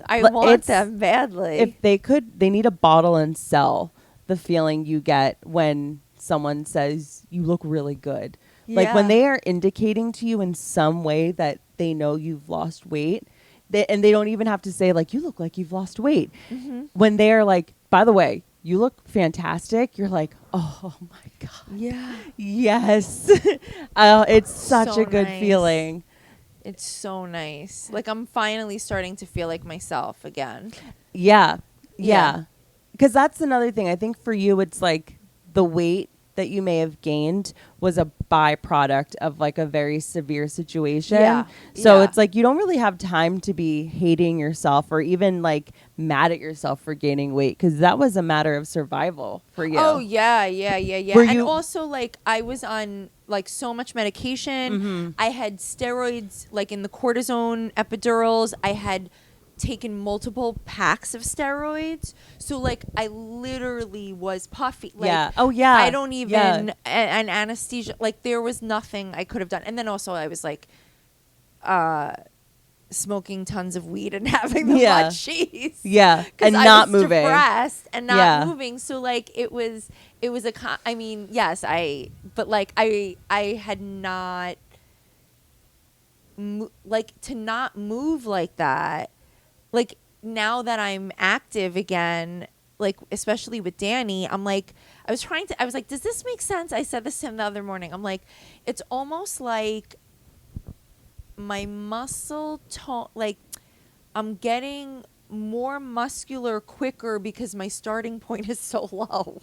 I want them badly. If they could, they need a bottle and sell the feeling you get when someone says you look really good. Like when they are indicating to you in some way that they know you've lost weight, and they don't even have to say like, you look like you've lost weight. When they are like, by the way, you look fantastic, you're like, oh my God. Yeah. Yes. It's such So a good nice. feeling. It's so nice. Like I'm finally starting to feel like myself again. Yeah. Because that's another thing. I think for you, it's like the weight that you may have gained was a byproduct of like a very severe situation. Yeah. So Yeah. it's like you don't really have time to be hating yourself or even like mad at yourself for gaining weight, because that was a matter of survival for you. Oh yeah. Were And you- also like I was on like so much medication. I had steroids like in the cortisone epidurals. I had taken multiple packs of steroids. So like I literally was puffy. Like, Yeah. Oh, yeah. I don't even Yeah. and anesthesia, like there was nothing I could have done. And then also I was like smoking tons of weed and having the Yeah. munchies. Yeah. 'Cause And I not was moving. depressed and not Yeah. moving. So like it was I mean, yes, but like I had not like to not move like that. Like now that I'm active again, like especially with Danny, I'm like I was like, does this make sense? I said this to him the other morning. I'm like, it's almost like my muscle tone, like I'm getting more muscular quicker because my starting point is so low.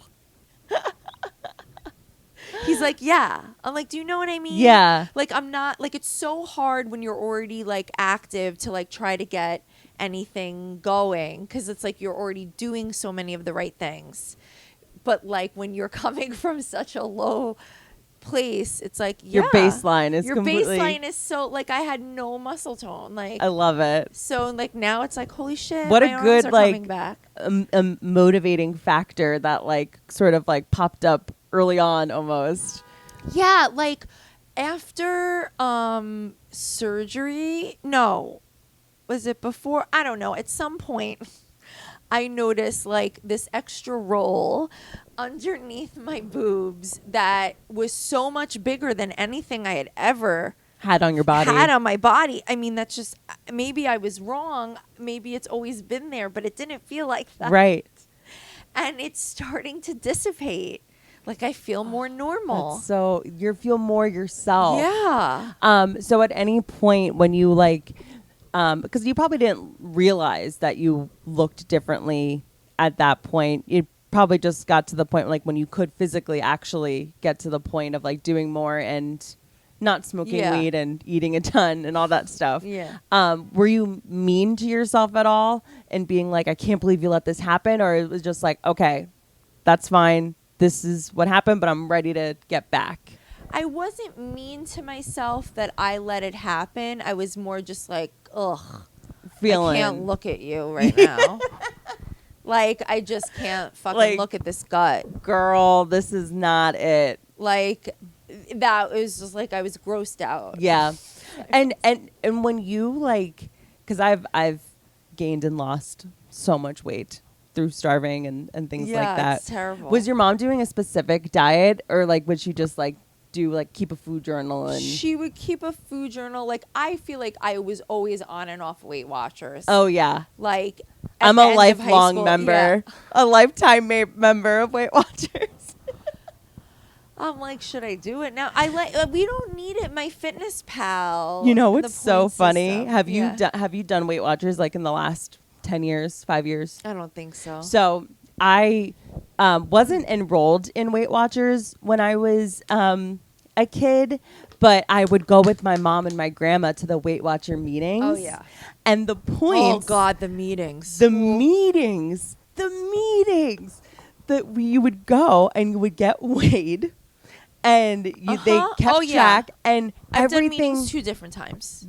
He's like, yeah. I'm like, do you know what I mean? Yeah. Like I'm not like, it's so hard when you're already like active to like try to get anything going, because it's like you're already doing so many of the right things. But like when you're coming from such a low place, it's like, yeah, Your baseline is your completely- baseline is so like I had no muscle tone. Like I love it. so like now it's like, holy shit, What my a arms good are like coming back. motivating factor that like sort of like popped up early on almost. Yeah, like after surgery, no. Was it before? I don't know. At some point I noticed like this extra roll underneath my boobs that was so much bigger than anything I had ever Had on your body. had on my body. I mean, that's just, maybe I was wrong. Maybe it's always been there, but it didn't feel like that. Right. And it's starting to dissipate. Like I feel more normal. So you feel more yourself. Yeah. So at any point when you like, because you probably didn't realize that you looked differently at that point. You probably just got to the point like when you could physically actually get to the point of like doing more and not smoking Yeah. weed and eating a ton and all that stuff. Yeah. Were you mean to yourself at all and being like, I can't believe you let this happen? Or it was just like, okay, that's fine. This is what happened, but I'm ready to get back. I wasn't mean to myself that I let it happen. I was more just like, ugh, Feeling. I can't look at you right now. Like, I just can't fucking Like- look at this gut. Girl, this is not it. Like, that was just like I was grossed out. Yeah. And when you like, because I've gained and lost so much weight through starving and things Yeah, like that. it's terrible. Was your mom doing a specific diet, or like would she just like do like keep a food journal and She would keep a food journal. Like, I feel like I was always on and off Weight Watchers. Oh yeah. Like, at I'm the a end of high lifelong school- member, yeah. a lifetime member of Weight Watchers. I'm like, should I do it now? We don't need it. My Fitness Pal. You know and what's the so point funny? system. Have you Yeah. have you done Weight Watchers like in the last 10 years, 5 years? I don't think so. So I wasn't enrolled in Weight Watchers when I was a kid, but I would go with my mom and my grandma to the Weight Watcher meetings. Oh, yeah. And the points. Oh God, the meetings. The meetings that you would go and you would get weighed, and they Uh-huh. kept Oh, yeah. track, and I've done everything. meetings 2 different times.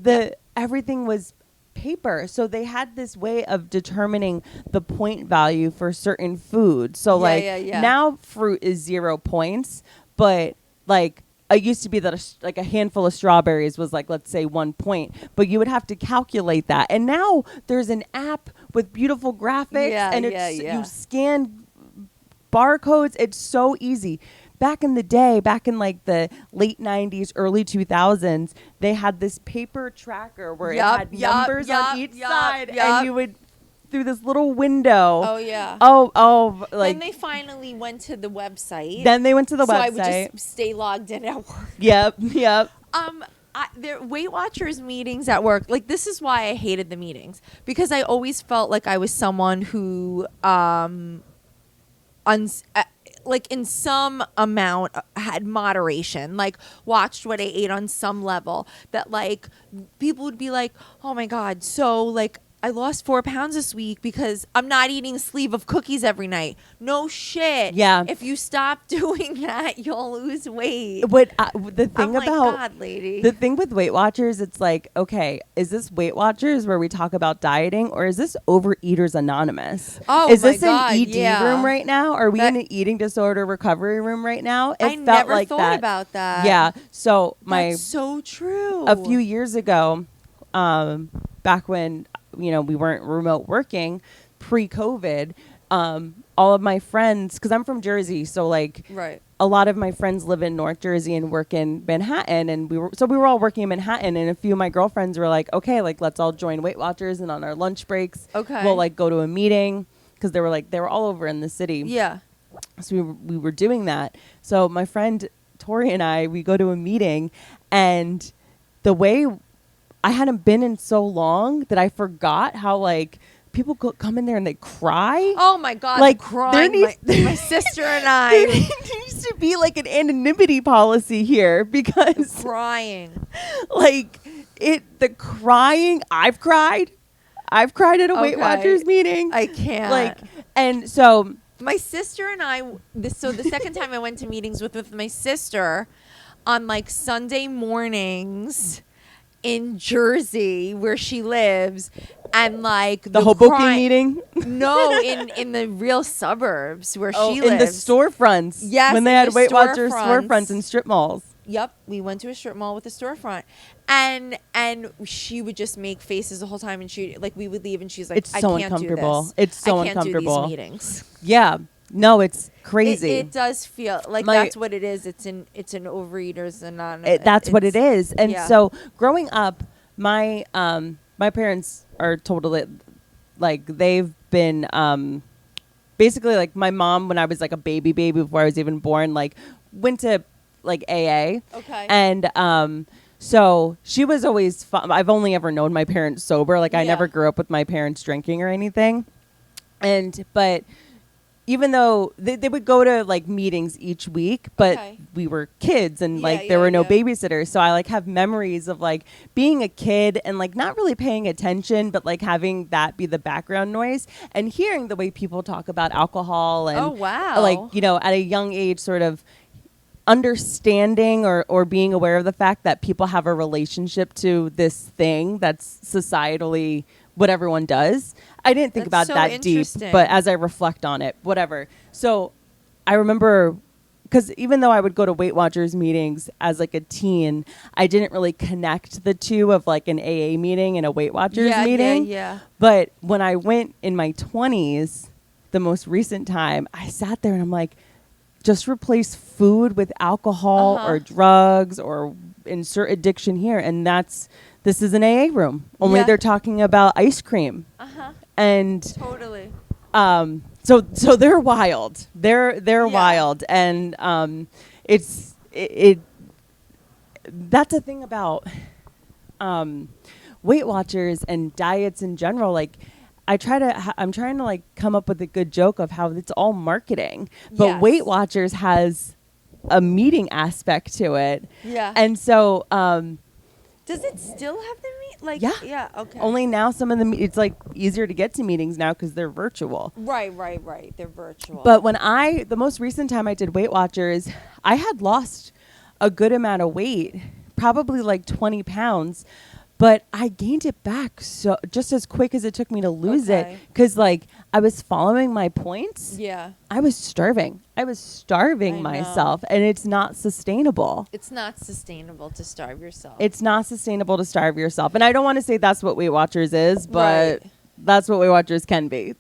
Everything was paper, so they had this way of determining the point value for certain foods. So Yeah. now fruit is 0 points, but like it used to be that like a handful of strawberries was like, let's say 1 point, but you would have to calculate that. And now there's an app with beautiful graphics, and you scan barcodes. It's so easy. Back in the day, back in like the late 90s, early 2000s, they had this paper tracker where it had numbers on each side, and you would, through this little window. Oh yeah. Like then they finally went to the website. then they went to the so website. I would just stay logged in at work. Yep. There Weight Watchers meetings at work. Like, this is why I hated the meetings, because I always felt like I was someone who like in some amount had moderation, like watched what I ate on some level, that like people would be like, oh my God, so like I lost 4 pounds this week because I'm not eating a sleeve of cookies every night. No shit. Yeah. If you stop doing that, you'll lose weight. But the thing I'm like, about God, lady. the thing with Weight Watchers, it's like, okay, is this Weight Watchers where we talk about dieting, or is this Overeaters Anonymous? Oh is my this God, an ED yeah. room right now? Are we That- in an eating disorder recovery room right now? It I felt never like thought that. about that. Yeah. So That's so true. a few years ago, back when we weren't remote working, pre-COVID, all of my friends, because I'm from Jersey, so like Right. a lot of my friends live in North Jersey and work in Manhattan, and we were all working in Manhattan, and a few of my girlfriends were like, okay, like let's all join Weight Watchers, and on our lunch breaks, Okay. we'll like go to a meeting, because they were all over in the city. Yeah. So we were doing that. So my friend Tori and I, we go to a meeting, and the way I hadn't been in so long that I forgot how like people come in there and they cry. Oh my God, Like, the crying. My sister and There I needs to be like an anonymity policy here, because crying. like the crying, I've cried at a Weight Okay. Watchers meeting. I can't. Like, and so My sister and I, the second time I went to meetings with my sister on like Sunday mornings in Jersey where she lives, and like the Hoboken meeting. No, in the real suburbs where she lives. In the storefronts. Yes, when they in had the Weight Watchers storefronts. storefronts in strip malls. Yep, we went to a strip mall with a storefront, and she would just make faces the whole time, and she like we would leave, and she's like, It's so I can't uncomfortable. Do this. It's so I can't uncomfortable. do these meetings. Yeah. No, it's crazy. It does feel like that's what it is. It's an Overeaters Anonymous. That's what it is. And yeah. so growing up, my parents are totally like, they've been basically like my mom, when I was like a baby before I was even born, like went to like AA. Okay. And so she was always fun. I've only ever known my parents sober. Like I never grew up with my parents drinking or anything. But even though they would go to like meetings each week, but we were kids, and like there were no babysitters. So I like have memories of like being a kid and like not really paying attention, but like having that be the background noise, and hearing the way people talk about alcohol and like, at a young age, sort of understanding or being aware of the fact that people have a relationship to this thing that's societally what everyone does. I didn't think about that deep, but as I reflect on it, whatever. So I remember, because even though I would go to Weight Watchers meetings as like a teen, I didn't really connect the two of like an AA meeting and a Weight Watchers meeting. Yeah. But when I went in my 20s, the most recent time, I sat there and I'm like, just replace food with alcohol or drugs, or insert addiction here. And this is an AA room. Only they're talking about ice cream. And totally. So they're wild. They're wild. And it's that's the thing about Weight Watchers and diets in general. Like I'm trying to like come up with a good joke of how it's all marketing, but Weight Watchers has a meeting aspect to it. Yeah. And so does it still have the meet? Like, yeah, okay. Only now some of the it's like easier to get to meetings now because they're virtual. Right. They're virtual. But when the most recent time I did Weight Watchers, I had lost a good amount of weight, probably like 20 pounds, but I gained it back so just as quick as it took me to lose it, because like I was following my points. Yeah. I was starving myself, and it's not sustainable. It's not sustainable to starve yourself. And I don't want to say that's what Weight Watchers is, but that's what Weight Watchers can be.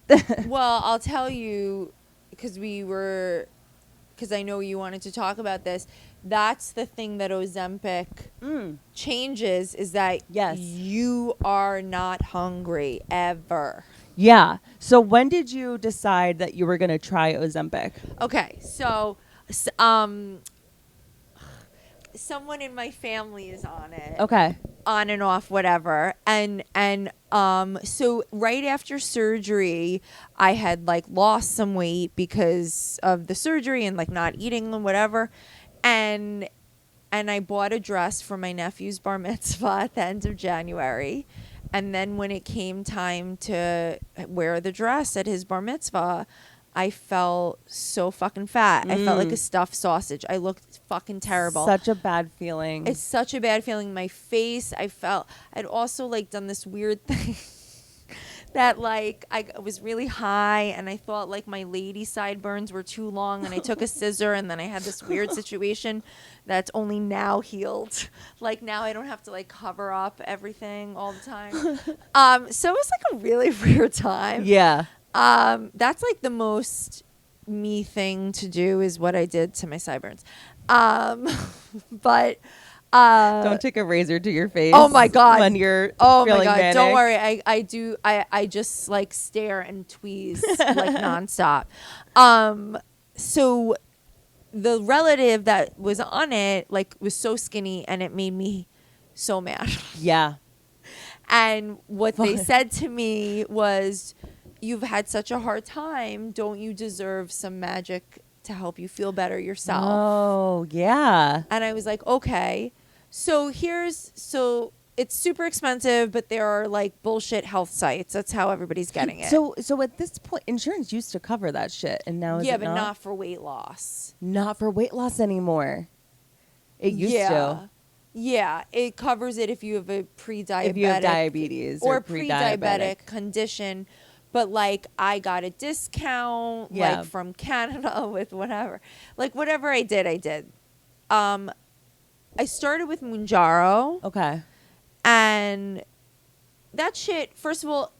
Well, I'll tell you, because I know you wanted to talk about this. That's the thing that Ozempic changes, is that you are not hungry ever. Yeah. So when did you decide that you were going to try Ozempic? Okay. So, someone in my family is on it. Okay. on and off, whatever. And so right after surgery, I had like lost some weight because of the surgery and like not eating and whatever. And I bought a dress for my nephew's bar mitzvah at the end of January. And then when it came time to wear the dress at his bar mitzvah, I felt so fucking fat. I felt like a stuffed sausage. I looked fucking terrible. Such a bad feeling. It's such a bad feeling. My face, I'd also like done this weird thing that like I was really high and I thought like my lady sideburns were too long and I took a scissor and then I had this weird situation that's only now healed. Like now I don't have to like cover up everything all the time. So it was like a really weird time. Yeah. That's like the most me thing to do is what I did to my sideburns. But don't take a razor to your face. Oh my God. When you're oh feeling my God. manic. Don't worry. I just like stare and tweeze like nonstop. So the relative that was on it like was so skinny and it made me so mad. Yeah. And what they said to me was, you've had such a hard time. Don't you deserve some magic to help you feel better yourself? Oh, yeah. And I was like, okay. So it's super expensive, but there are like bullshit health sites. That's how everybody's getting it. So at this point, insurance used to cover that shit, and now is yeah, it but not for weight loss. Not for weight loss anymore. It used to. Yeah, it covers it if you have a pre-diabetic. If you have diabetes or pre-diabetic condition. But like I got a discount like from Canada with whatever. Like whatever I did. I started with Mounjaro. Okay. And that shit, first of all,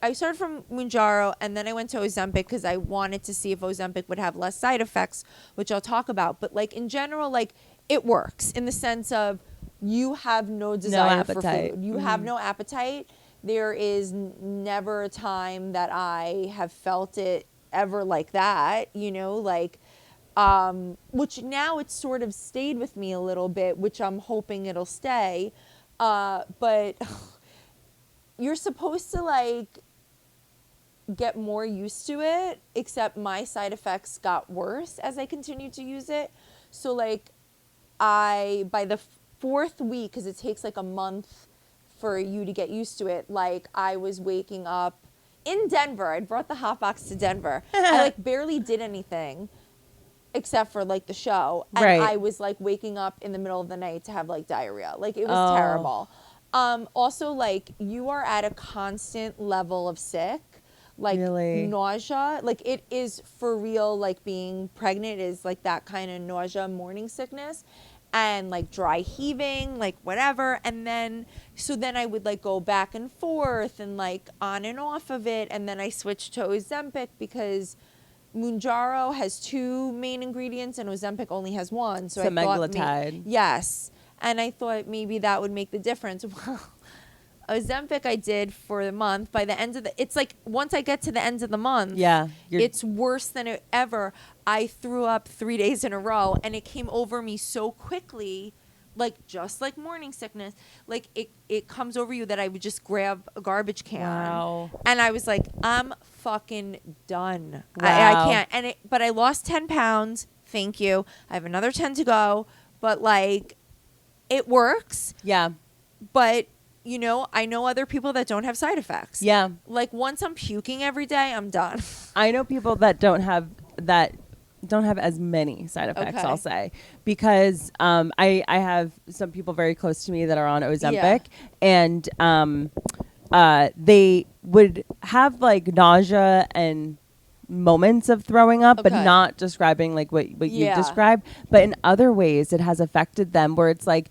I started from Mounjaro and then I went to Ozempic because I wanted to see if Ozempic would have less side effects, which I'll talk about. But like in general, like it works in the sense of you have no desire for food. You have no appetite. There is never a time that I have felt it ever like that, you know, like, which now it's sort of stayed with me a little bit, which I'm hoping it'll stay. But you're supposed to like get more used to it, except my side effects got worse as I continued to use it. So like by the fourth week, because it takes like a month for you to get used to it, like I was waking up in Denver. I brought the Hotbox to Denver. I like barely did anything except for like the show. And I was like waking up in the middle of the night to have like diarrhea. Like it was terrible. Also like you are at a constant level of sick. Like nausea. Like it is for real, like being pregnant is like that kind of nausea, morning sickness. And like dry heaving, like whatever. And then, so then I would like go back and forth and like on and off of it. And then I switched to Ozempic because Mounjaro has 2 main ingredients and Ozempic only has 1. So semaglutide. Yes. And I thought maybe that would make the difference. Well, Ozempic I did for the month. By the end of it's like once I get to the end of the month, it's worse than it ever. I threw up 3 days in a row and it came over me so quickly, like just like morning sickness. Like it comes over you that I would just grab a garbage can. Wow. And I was like, I'm fucking done. Wow. I can't. But I lost 10 pounds. Thank you. I have another 10 to go. But like it works. Yeah. But you know, I know other people that don't have side effects. Yeah. Like once I'm puking every day, I'm done. I know people that don't have as many side effects, I'll say, because I have some people very close to me that are on Ozempic, and they would have like nausea and moments of throwing up, but not describing like what you described. But in other ways, it has affected them where it's like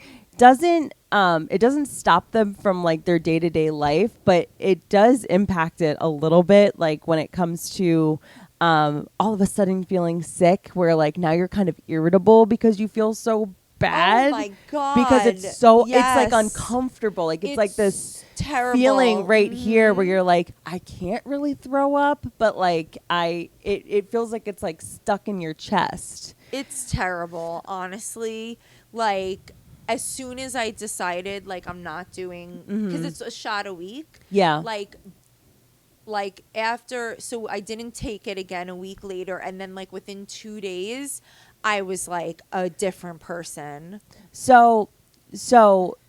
it doesn't stop them from like their day-to-day life, but it does impact it a little bit, like when it comes to all of a sudden feeling sick, where like now you're kind of irritable because you feel so bad. Oh my God. Because it's so it's like uncomfortable, like it's like this terrible feeling right here where you're like, I can't really throw up, but like it feels like it's like stuck in your chest. It's terrible, honestly. Like as soon as I decided like I'm not doing, because it's a shot a week. Yeah. Like after, so I didn't take it again a week later, and then like within 2 days, I was like a different person. So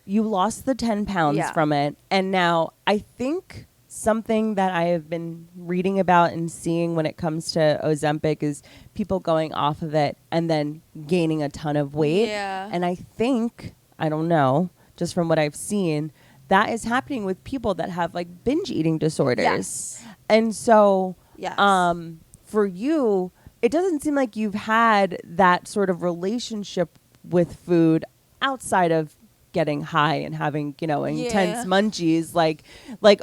you lost the 10 pounds from it, and now I think something that I have been reading about and seeing when it comes to Ozempic is people going off of it and then gaining a ton of weight. Yeah. And I think, I don't know, just from what I've seen, that is happening with people that have like binge eating disorders. Yes. And so Yes. for you, it doesn't seem like you've had that sort of relationship with food outside of getting high and having, you know, intense munchies. Like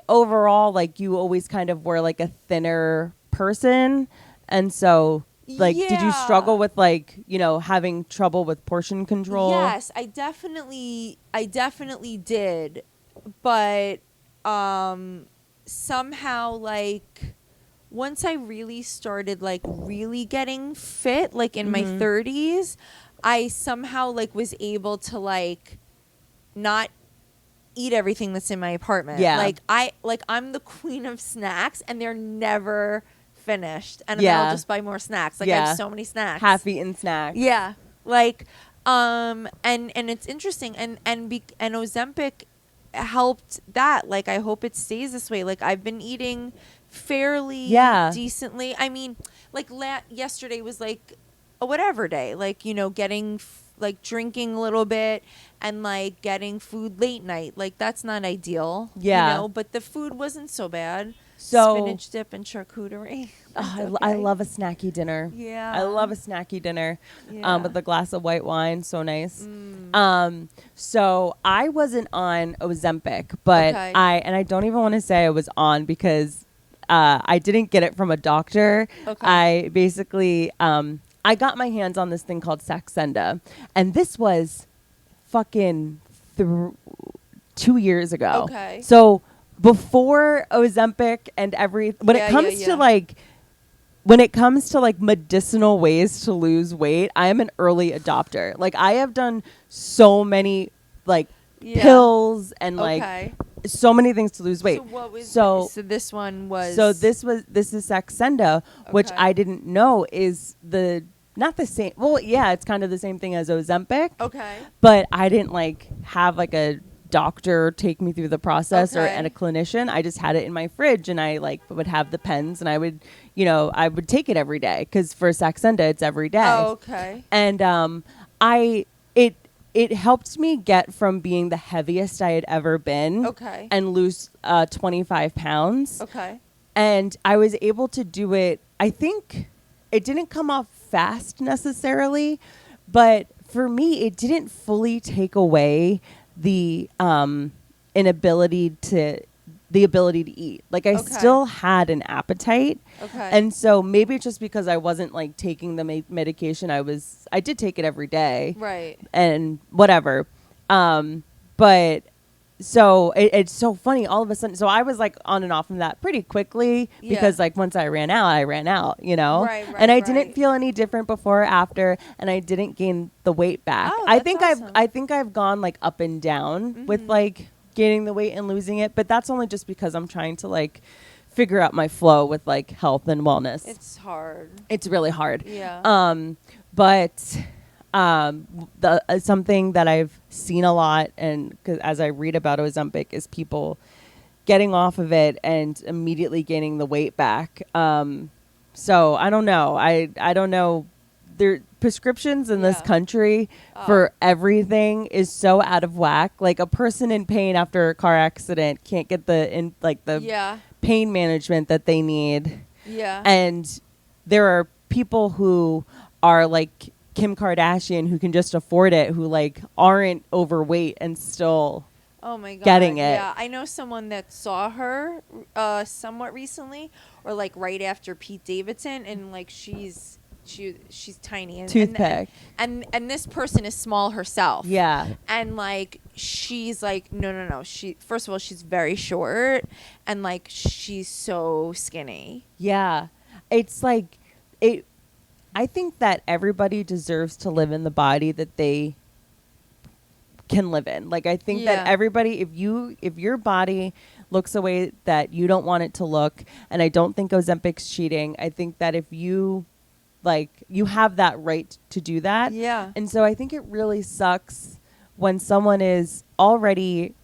overall, like you always kind of were like a thinner person. And so like, did you struggle with like, you know, having trouble with portion control? Yes, I definitely did. But somehow like once I really started like really getting fit, like in my 30s, I somehow like was able to like not eat everything that's in my apartment. Yeah. Like I'm the queen of snacks, and they're never finished. And then I'll just buy more snacks. Like I have so many snacks. Half-eaten snacks. Yeah. Like and it's interesting, and Ozempic helped that. Like I hope it stays this way. Like I've been eating fairly decently. I mean, like yesterday was like a whatever day. Like, you know, getting like drinking a little bit and like getting food late night. Like that's not ideal. Yeah. You know, but the food wasn't so bad. So spinach dip and charcuterie. I love a snacky dinner. Yeah. I love a snacky dinner with a glass of white wine. So nice. So I wasn't on Ozempic, but I don't even want to say I was on because I didn't get it from a doctor. Okay. I basically I got my hands on this thing called Saxenda, and this was fucking 2 years ago. Okay. So before Ozempic and when it comes to like medicinal ways to lose weight, I am an early adopter. Like I have done so many like pills and like so many things to lose weight. So what was so this one was this is Saxenda, which I didn't know is not the same. Well, yeah, it's kind of the same thing as Ozempic. Okay. But I didn't like have like a doctor take me through the process and a clinician. I just had it in my fridge, and I like would have the pens, and I would take it every day because for Saxenda it's every day. Oh, okay. And it helped me get from being the heaviest I had ever been and lose 25 pounds. Okay. And I was able to do it. I think it didn't come off fast necessarily, but for me, it didn't fully take away the ability to eat. Like I still had an appetite. Okay. And so maybe it's just because I wasn't like taking the medication. I did take it every day. Right. And whatever. But so it's so funny all of a sudden. So I was like on and off from that pretty quickly because like once I ran out, you know, and I didn't feel any different before or after, and I didn't gain the weight back. Oh, I think awesome. I've gone like up and down with like gaining the weight and losing it, but that's only just because I'm trying to like figure out my flow with like health and wellness. It's hard. It's really hard. Yeah. But something that I've seen a lot, and as I read about Ozempic, is people getting off of it and immediately gaining the weight back. So I don't know. I don't know. Their prescriptions in this country for everything is so out of whack. Like a person in pain after a car accident can't get the pain management that they need. Yeah. And there are people who are like Kim Kardashian who can just afford it, who like aren't overweight and still getting it. Yeah, I know someone that saw her somewhat recently, or like right after Pete Davidson, and like she's tiny and toothpick, and this person is small herself. Yeah. And like she's like no. She, first of all, she's very short, and like she's so skinny. Yeah. It's like I think that everybody deserves to live in the body that they can live in. Like, I think that Yeah. everybody, if your body looks a way that you don't want it to look, and I don't think Ozempic's cheating, I think that if you like, you have that right to do that. Yeah. And so I think it really sucks when someone is already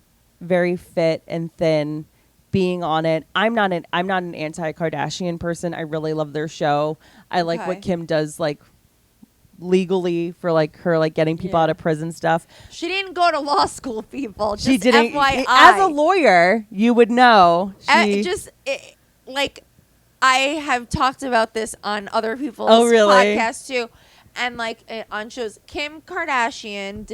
very fit and thin being on it. I'm not an anti-Kardashian person. I really love their show. I like Okay. what Kim does, like, legally for like her like getting people Yeah. out of prison stuff. She didn't go to law school, people. Just She didn't. FYI. As a lawyer, you would know. She, Like, I have talked about this on other people's Oh, really? podcasts too. And like on shows, Kim Kardashian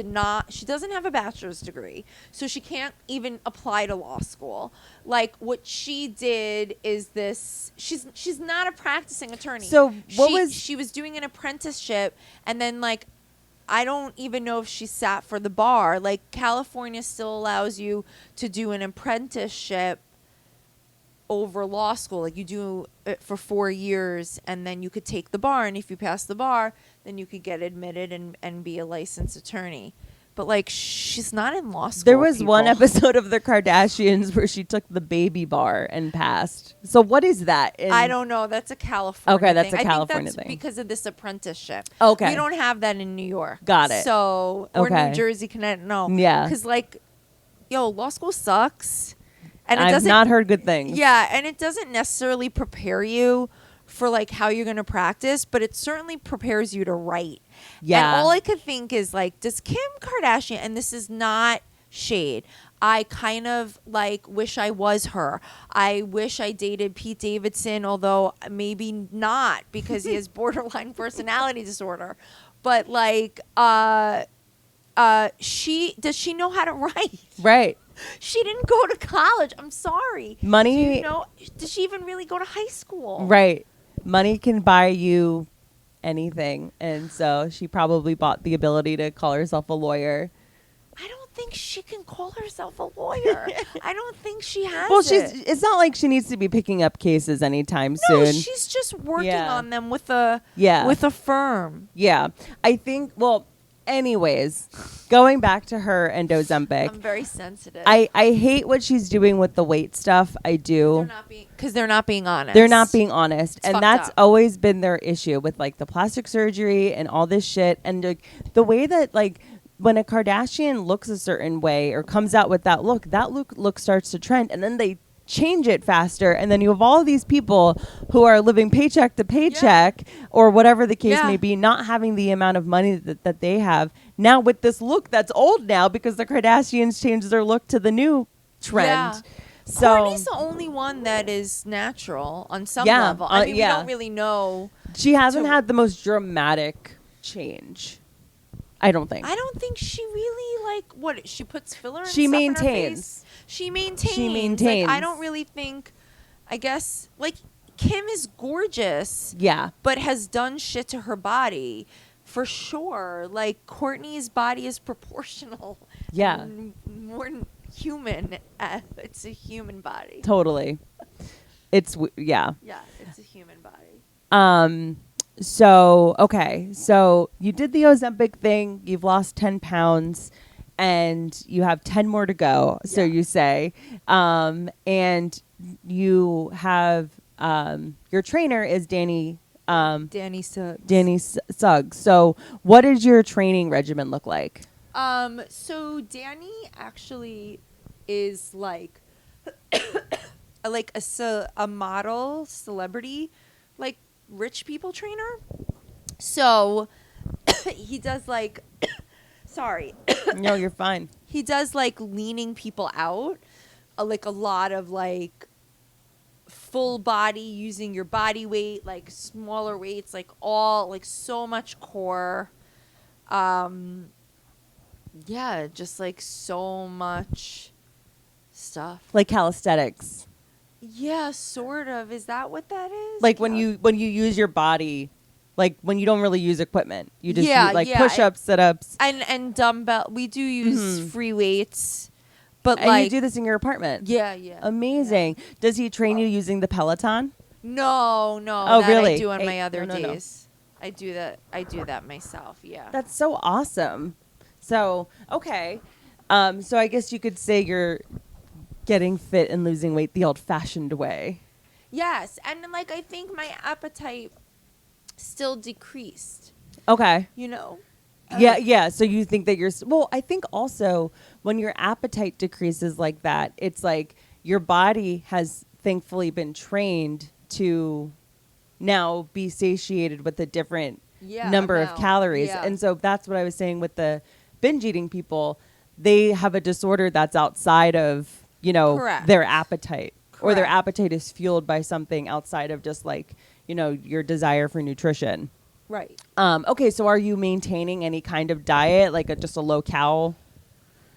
she doesn't have a bachelor's degree, so she can't even apply to law school. Like, what she did is this, she's not a practicing attorney. So she was doing an apprenticeship, and then like, I don't even know if she sat for the bar. Like, California still allows you to do an apprenticeship over law school. Like, you do it for 4 years, and then you could take the bar, and if you pass the bar, then you could get admitted and be a licensed attorney. But like, she's not in law school. there was one people. episode of the Kardashians where she took the baby bar and passed. So what is that? I don't know. That's a California Okay, that's thing. a California I think that's thing. because of this apprenticeship. Okay. We don't have that in New York. Got it. So, or Okay. New Jersey, Connecticut. No. Yeah. Because like, law school sucks. And it I've doesn't, not heard good things. Yeah, and it doesn't necessarily prepare you for like how you're going to practice, but it certainly prepares you to write. Yeah. And all I could think is like, does Kim Kardashian, and this is not shade, I kind of like wish I was her. I wish I dated Pete Davidson, although maybe not, because he has borderline personality disorder. But like, does she know how to write? Right. She didn't go to college. I'm sorry. Money. Did she even really go to high school? Right. Money can buy you anything. And so she probably bought the ability to call herself a lawyer. I don't think she can call herself a lawyer. I don't think she has Well, it. it's not like she needs to be picking up cases anytime No, soon. she's just working Yeah. on them with a firm. Yeah. I think, well, anyways, going back to her and Ozempic, I'm very sensitive. I hate what she's doing with the weight stuff. I do. They're not being honest. They're not being honest. It's and fucked that's up. always been their issue with like the plastic surgery and all this shit. And like, the way that like when a Kardashian looks a certain way or comes out with that look starts to trend, and then they change it faster, and then you have all these people who are living paycheck to paycheck or whatever the case may be, not having the amount of money that they have now with this look that's old now because the Kardashians changed their look to the new trend. Yeah. So Kourtney's the only one that is natural on some level. I mean, we don't really know. She hasn't had the most dramatic change, I don't think. I don't think she really like what she puts filler. And She stuff in her maintains. face. She maintains. She maintains. Like, I don't really think. I guess like Kim is gorgeous, Yeah. but has done shit to her body, for sure. Like, Kourtney's body is proportional. Yeah. and more human. It's a human body. Totally. Yeah. Yeah, it's a human body. So, okay. So you did the Ozempic thing. You've lost 10 pounds and you have 10 more to go. So you say, and you have, your trainer is Danny Suggs. So what does your training regimen look like? So Danny actually is like a model celebrity, like rich people trainer. So he does like sorry. No, you're fine. He does like leaning people out, like a lot of like full body, using your body weight, like smaller weights, like all like so much core. Yeah, just like so much stuff. Like calisthenics. Yeah, sort of. Is that what that is? Like when you use your body, like when you don't really use equipment, you just Yeah, use like yeah, push-ups, sit-ups. and dumbbell. We do use free weights, but And like you do this in your apartment. yeah. Amazing. Yeah. Does he train you using the Peloton? No. Oh, that really? I do on Hey, my other no, no. days. I do that myself. Yeah. That's so awesome. So, okay. So I guess you could say you're getting fit and losing weight the old-fashioned way. Yes, and like I think my appetite still decreased. Okay. You know. Yeah. So you think that well, I think also when your appetite decreases like that, it's like your body has thankfully been trained to now be satiated with a different number of calories. Yeah. And so that's what I was saying with the binge eating people. They have a disorder that's outside of, Correct. their appetite. Or their Correct. appetite is fueled by something outside of just like, your desire for nutrition. Right. Okay, so are you maintaining any kind of diet, like just a low-cal?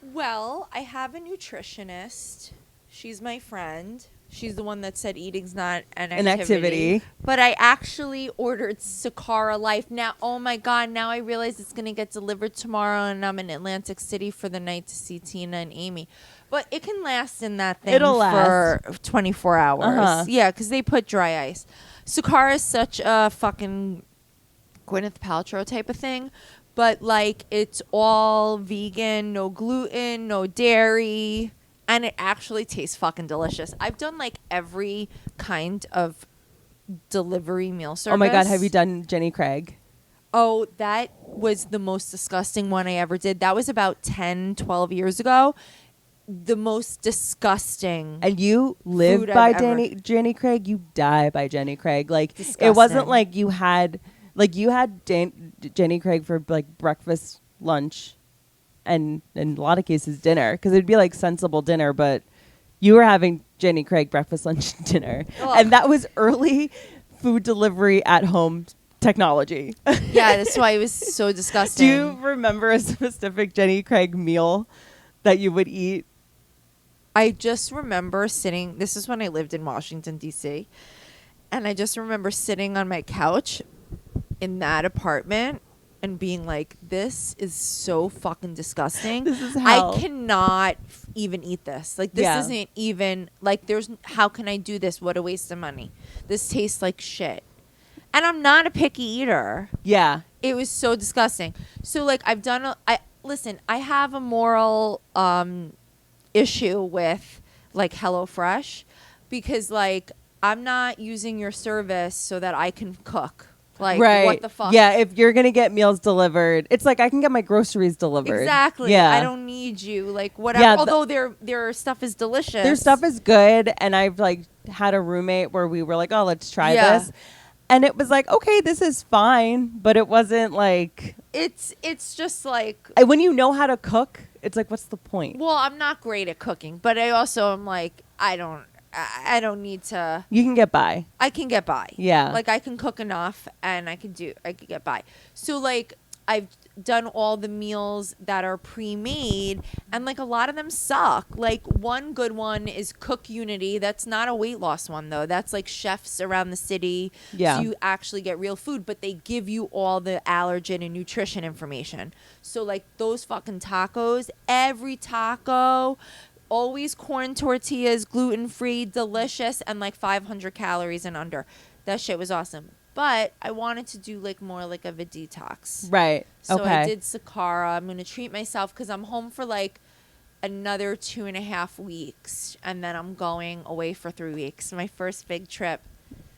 Well, I have a nutritionist. She's my friend. She's the one that said eating's not an activity. But I actually ordered Sakara Life. Now, oh my God, now I realize it's going to get delivered tomorrow, and I'm in Atlantic City for the night to see Tina and Amy. But it can last in that thing for 24 hours. Uh-huh. Yeah, because they put dry ice. Sakara is such a fucking Gwyneth Paltrow type of thing. But, like, it's all vegan, no gluten, no dairy. And it actually tastes fucking delicious. I've done like every kind of delivery meal service. Oh my God, have you done Jenny Craig? Oh, that was the most disgusting one I ever did. That was about 10, 12 years ago. The most disgusting. And you live by Jenny Craig, you die by Jenny Craig. Like, disgusting. It wasn't like you had Jenny Craig for like breakfast, lunch, and in a lot of cases dinner, because it'd be like sensible dinner, but you were having Jenny Craig breakfast, lunch, and dinner. Ugh. And that was early food delivery at home technology. Yeah, that's why it was so disgusting. Do you remember a specific Jenny Craig meal that you would eat? I just remember sitting, this is when I lived in Washington, D.C., and I just remember sitting on my couch in that apartment and being like, this is so fucking disgusting. This is hell. I cannot even eat this. Like, this isn't even, like, how can I do this? What a waste of money. This tastes like shit. And I'm not a picky eater. Yeah. It was so disgusting. So, like, listen, I have a moral issue with, like, HelloFresh because, like, I'm not using your service so that I can cook. Like, right. What the fuck? Yeah, if you're going to get meals delivered, it's like I can get my groceries delivered. Exactly. Yeah. I don't need you. Like, whatever. Yeah, although their stuff is delicious. Their stuff is good, and I've, like, had a roommate where we were like, oh, let's try this. And it was like, okay, this is fine, but it wasn't like... It's just like... When you know how to cook, it's like, what's the point? Well, I'm not great at cooking, but I also am like, I don't need to. You can get by. I can get by. Yeah. Like, I can cook enough and I could get by. So, like, I've done all the meals that are pre-made and, like, a lot of them suck. Like, one good one is Cook Unity. That's not a weight loss one, though. That's like chefs around the city. Yeah. So you actually get real food, but they give you all the allergen and nutrition information. So, like, those fucking tacos, every taco... Always corn tortillas, gluten-free, delicious, and like 500 calories and under. That shit was awesome. But I wanted to do like more like of a detox. Right. So okay. I did Sakara. I'm going to treat myself because I'm home for like another 2.5 weeks. And then I'm going away for 3 weeks. My first big trip.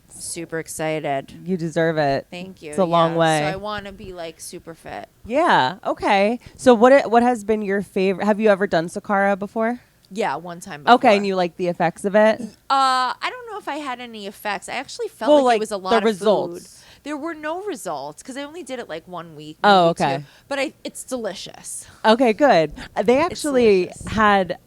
Super excited. You deserve it. Thank you. It's a long way. So I want to be like super fit. Yeah. Okay. So what has been your favorite? Have you ever done Sakara before? Yeah, one time before. Okay, and you like the effects of it? I don't know if I had any effects. I actually felt like it was a lot of results. Food. There were no results because I only did it like 1 week. Oh, okay. 2. But it's delicious. Okay, good. They actually had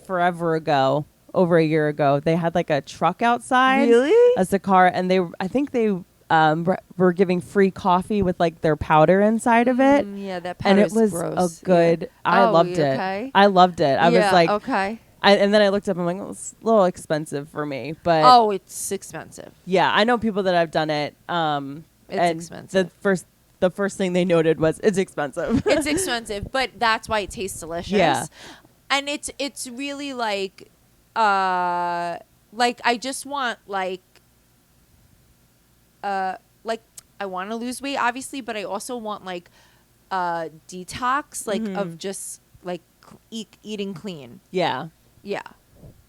forever ago, over a year ago, they had like a truck outside. Really? A Sakara, and I think they were giving free coffee with like their powder inside of it. Yeah, that powder and it was gross. a good. Yeah. I loved it. Okay? I loved it. I was like, okay. And then I looked up. I'm like, it's a little expensive for me, but it's expensive. yeah, I know people that have done it. It's expensive. The first thing they noted was it's expensive. It's expensive, but that's why it tastes delicious. Yeah, and it's really like I just want like I want to lose weight obviously, but I also want like detox like of just like eating clean. Yeah. Yeah.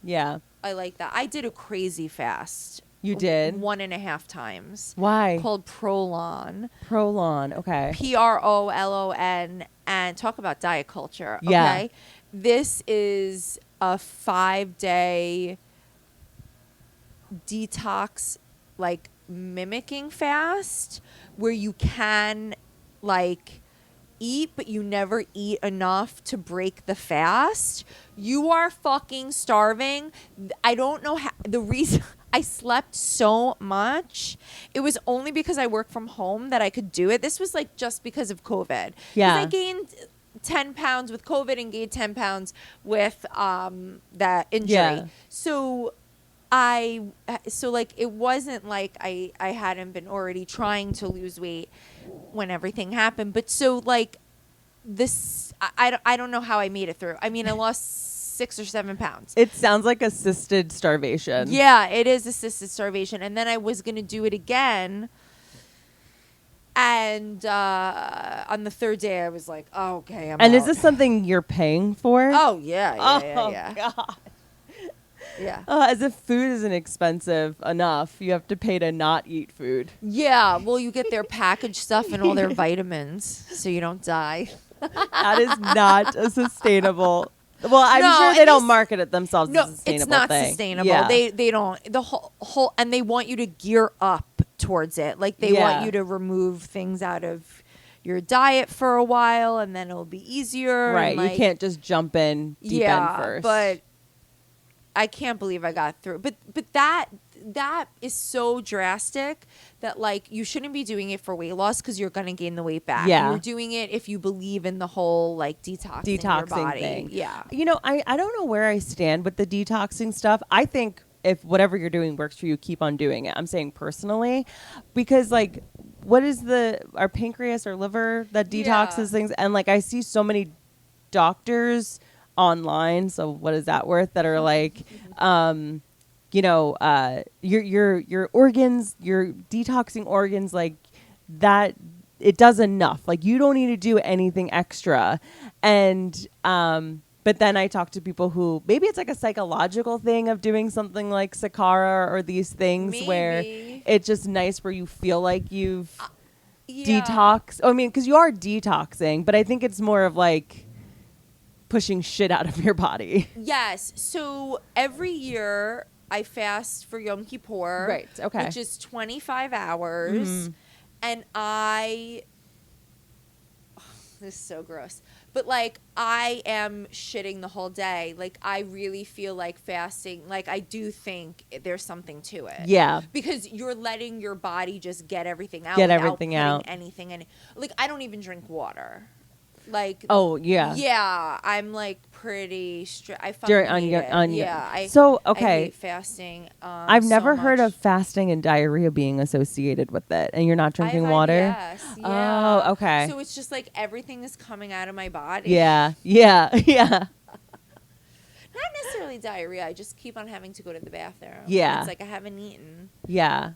Yeah. I like that. I did a crazy fast. You did? 1.5 times. Why? Called Prolon. Prolon. Okay. Prolon. And talk about diet culture. Yeah. Okay. This is a 5-day detox, like mimicking fast, where you can like eat, but you never eat enough to break the fast. You are fucking starving. I don't know how the reason I slept so much. It was only because I work from home that I could do it. This was like just because of COVID. Yeah. I gained 10 pounds with COVID and gained 10 pounds with that injury. Yeah. So like it wasn't like I hadn't been already trying to lose weight when everything happened, but so like this I don't know how I made it through. I mean, I lost 6 or 7 pounds. It sounds like assisted starvation. Yeah, it is assisted starvation. And then I was going to do it again. And on the third day, I was like, oh, okay, I'm And out. is this something you're paying for? Oh, yeah. God. Yeah. As if food isn't expensive enough, you have to pay to not eat food. Yeah, well, you get their packaged stuff and all their vitamins so you don't die. That is not a sustainable. Well, I'm No, sure they and don't market it themselves No, as a sustainable it's not thing. sustainable. Yeah. They don't the whole and they want you to gear up towards it. Like they want you to remove things out of your diet for a while and then it'll be easier. Right. And like, you can't just jump in deep end first. But I can't believe I got through. But that is so drastic that like you shouldn't be doing it for weight loss because you're gonna gain the weight back. Yeah. You're doing it if you believe in the whole like detoxing your body. thing. Yeah. You know, I don't know where I stand with the detoxing stuff. I think if whatever you're doing works for you, keep on doing it. I'm saying personally, because like, what is our pancreas or liver that detoxes things? And like, I see so many doctors online. So what is that worth? That are like, your organs, your detoxing organs, like that. It does enough. Like you don't need to do anything extra. And but then I talk to people who maybe it's like a psychological thing of doing something like Sakara or these things where it's just nice where you feel like you've detox. I mean, because you are detoxing, but I think it's more of like pushing shit out of your body. Yes. So every year I fast for Yom Kippur. Right. Okay. Which is 25 hours. Mm-hmm. And this is so gross. But like I am shitting the whole day. Like I really feel like fasting. Like I do think there's something to it. Yeah. Because you're letting your body just get everything out. Anything in. Like I don't even drink water. Like oh yeah. Yeah, I'm like pretty strict. I fucking During hate it. on Yeah. I hate fasting. I've never so heard much. of fasting and diarrhea being associated with it, and you're not drinking I've water. Yes. Yeah. Oh, okay. So it's just like everything is coming out of my body. Yeah. Not necessarily diarrhea. I just keep on having to go to the bathroom. Yeah. It's like I haven't eaten. Yeah.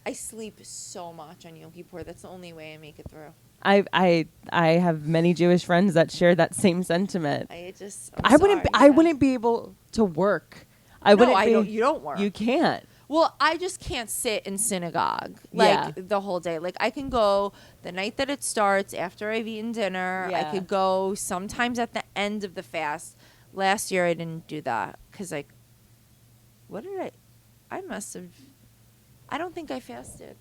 I sleep so much on Yom Kippur. That's the only way I make it through. I have many Jewish friends that share that same sentiment. I wouldn't be able to work. You don't work. You can't. Well, I just can't sit in synagogue the whole day. Like I can go the night that it starts after I've eaten dinner. Yeah. I could go sometimes at the end of the fast. Last year I didn't do that because like, I must have. I don't think I fasted.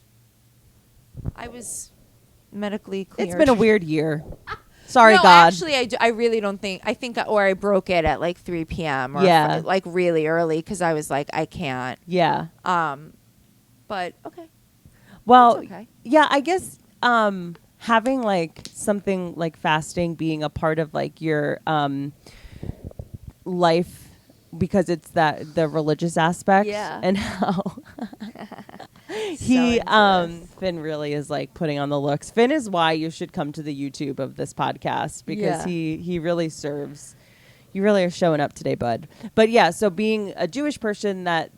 I was medically cleared. It's been a weird year. Sorry, no, God. Actually, I really don't think. I think, or I broke it at like 3 p.m. or like really early because I was like, I can't. Yeah. But okay. Well, okay. Yeah, I guess having like something like fasting being a part of like your life because it's the religious aspect. Yeah. And how Finn really is like putting on the looks. Finn is why you should come to the YouTube of this podcast because he really serves. You really are showing up today, bud. But yeah, so being a Jewish person that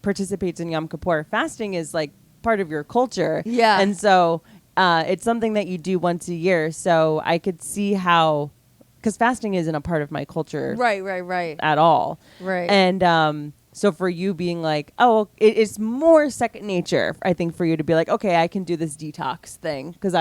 participates in Yom Kippur, fasting is like part of your culture. Yeah. And so it's something that you do once a year. So I could see how because fasting isn't a part of my culture Right. at all. Right. And so for you being like, oh, it's more second nature, I think, for you to be like, okay, I can do this detox thing because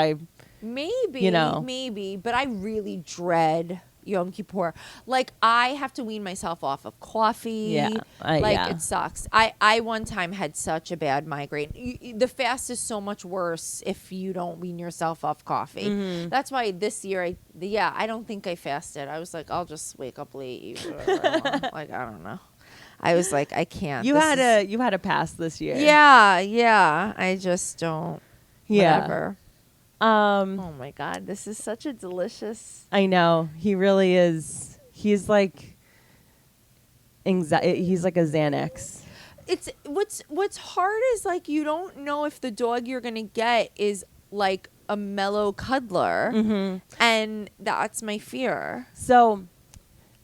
Maybe, but I really dread Yom Kippur. Like, I have to wean myself off of coffee. Yeah, It sucks. I one time had such a bad migraine. The fast is so much worse if you don't wean yourself off coffee. Mm-hmm. That's why this year, I don't think I fasted. I was like, I'll just wake up late, eat whatever I want. Like, I don't know. I was like, I can't. You had a pass this year. Yeah. I just don't. Yeah. Whatever. Oh my God, this is such a delicious. I know, he really is. He's like he's like a Xanax. It's what's hard is like you don't know if the dog you're gonna get is like a mellow cuddler, and that's my fear. So,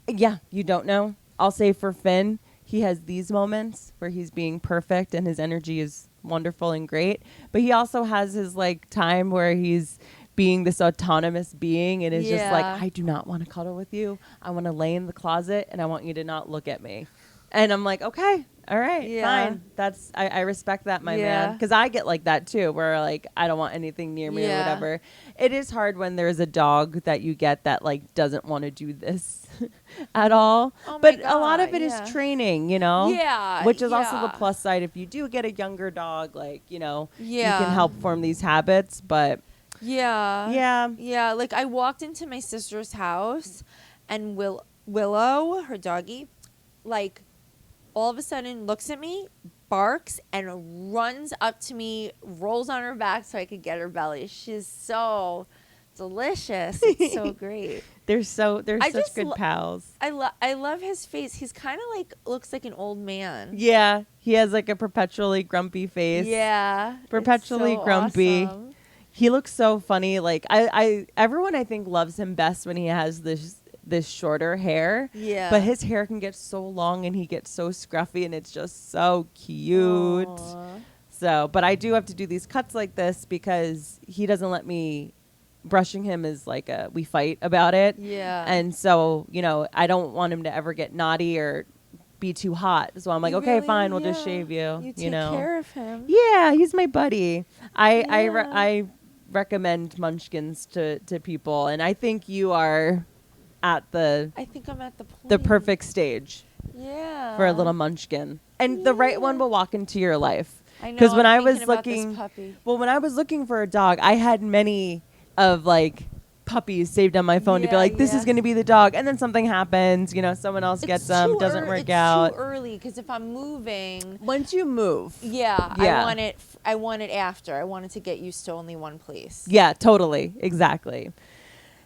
yeah, you don't know. I'll say for Finn, he has these moments where he's being perfect and his energy is wonderful and great, but he also has his like time where he's being this autonomous being and is just like, I do not want to cuddle with you. I want to lay in the closet and I want you to not look at me. And I'm like, okay, all right, fine. That's I respect that, my man, because I get like that too, where like I don't want anything near me or whatever. It is hard when there's a dog that you get that like doesn't want to do this at all. But a lot of it is training, you know. Which is also the plus side if you do get a younger dog, like you know, you can help form these habits. But like I walked into my sister's house, and Willow, her doggy, like, all of a sudden looks at me, barks, and runs up to me, rolls on her back so I could get her belly. She's so delicious. It's so great. They're such good pals. I love his face. He's kind of like, looks like an old man. Yeah. He has like a perpetually grumpy face. Yeah. Perpetually grumpy. Awesome. He looks so funny. Like everyone I think loves him best when he has this shorter hair. Yeah. But his hair can get so long and he gets so scruffy and it's just so cute. Aww. So, but I do have to do these cuts like this because he doesn't let me. Brushing him is like we fight about it. Yeah. And so, you know, I don't want him to ever get naughty or be too hot. So I'm like, okay, fine, we'll just shave you. You take care of him. Yeah, he's my buddy. I recommend munchkins to people, and I think you are I think I'm at the perfect stage. Yeah. For a little munchkin. And the right one will walk into your life. I know. Because when I was when I was looking for a dog, I had many of like puppies saved on my phone to be like, this is going to be the dog, and then something happens, you know, someone else gets them, doesn't work out. It's too early because if I'm moving, once you move, I want it after. I want it to get used to only one place. Yeah, totally, exactly.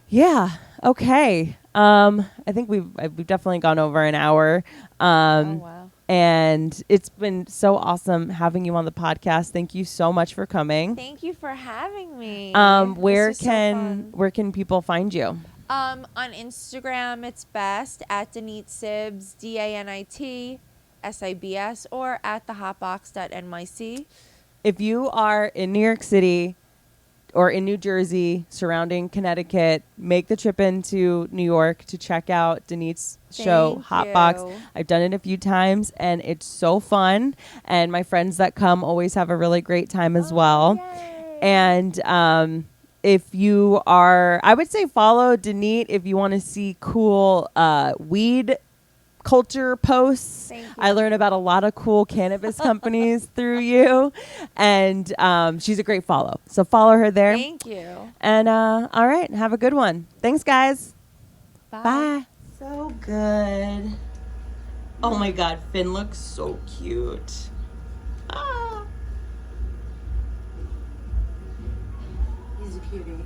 Yeah. Okay. I think we've definitely gone over an hour. Oh wow. And it's been so awesome having you on the podcast. Thank you so much for coming. Thanh you for having me. Where can people find you? On Instagram, it's best at Danit Sibs, DANIT SIBS, or at the hotbox.nyc. If you are in New York City or in New Jersey, surrounding Connecticut, make the trip into New York to check out Danit's show, Hotbox. I've done it a few times, and it's so fun. And my friends that come always have a really great time as well. Yay. And if you are, I would say follow Danit if you want to see cool weed culture posts. I learn about a lot of cool cannabis companies through you, and she's a great follow, so follow her there. Thank you. And all right, have a good one. Thanks, guys. Bye. So good. Oh my god, Finn looks so cute. He's a cutie.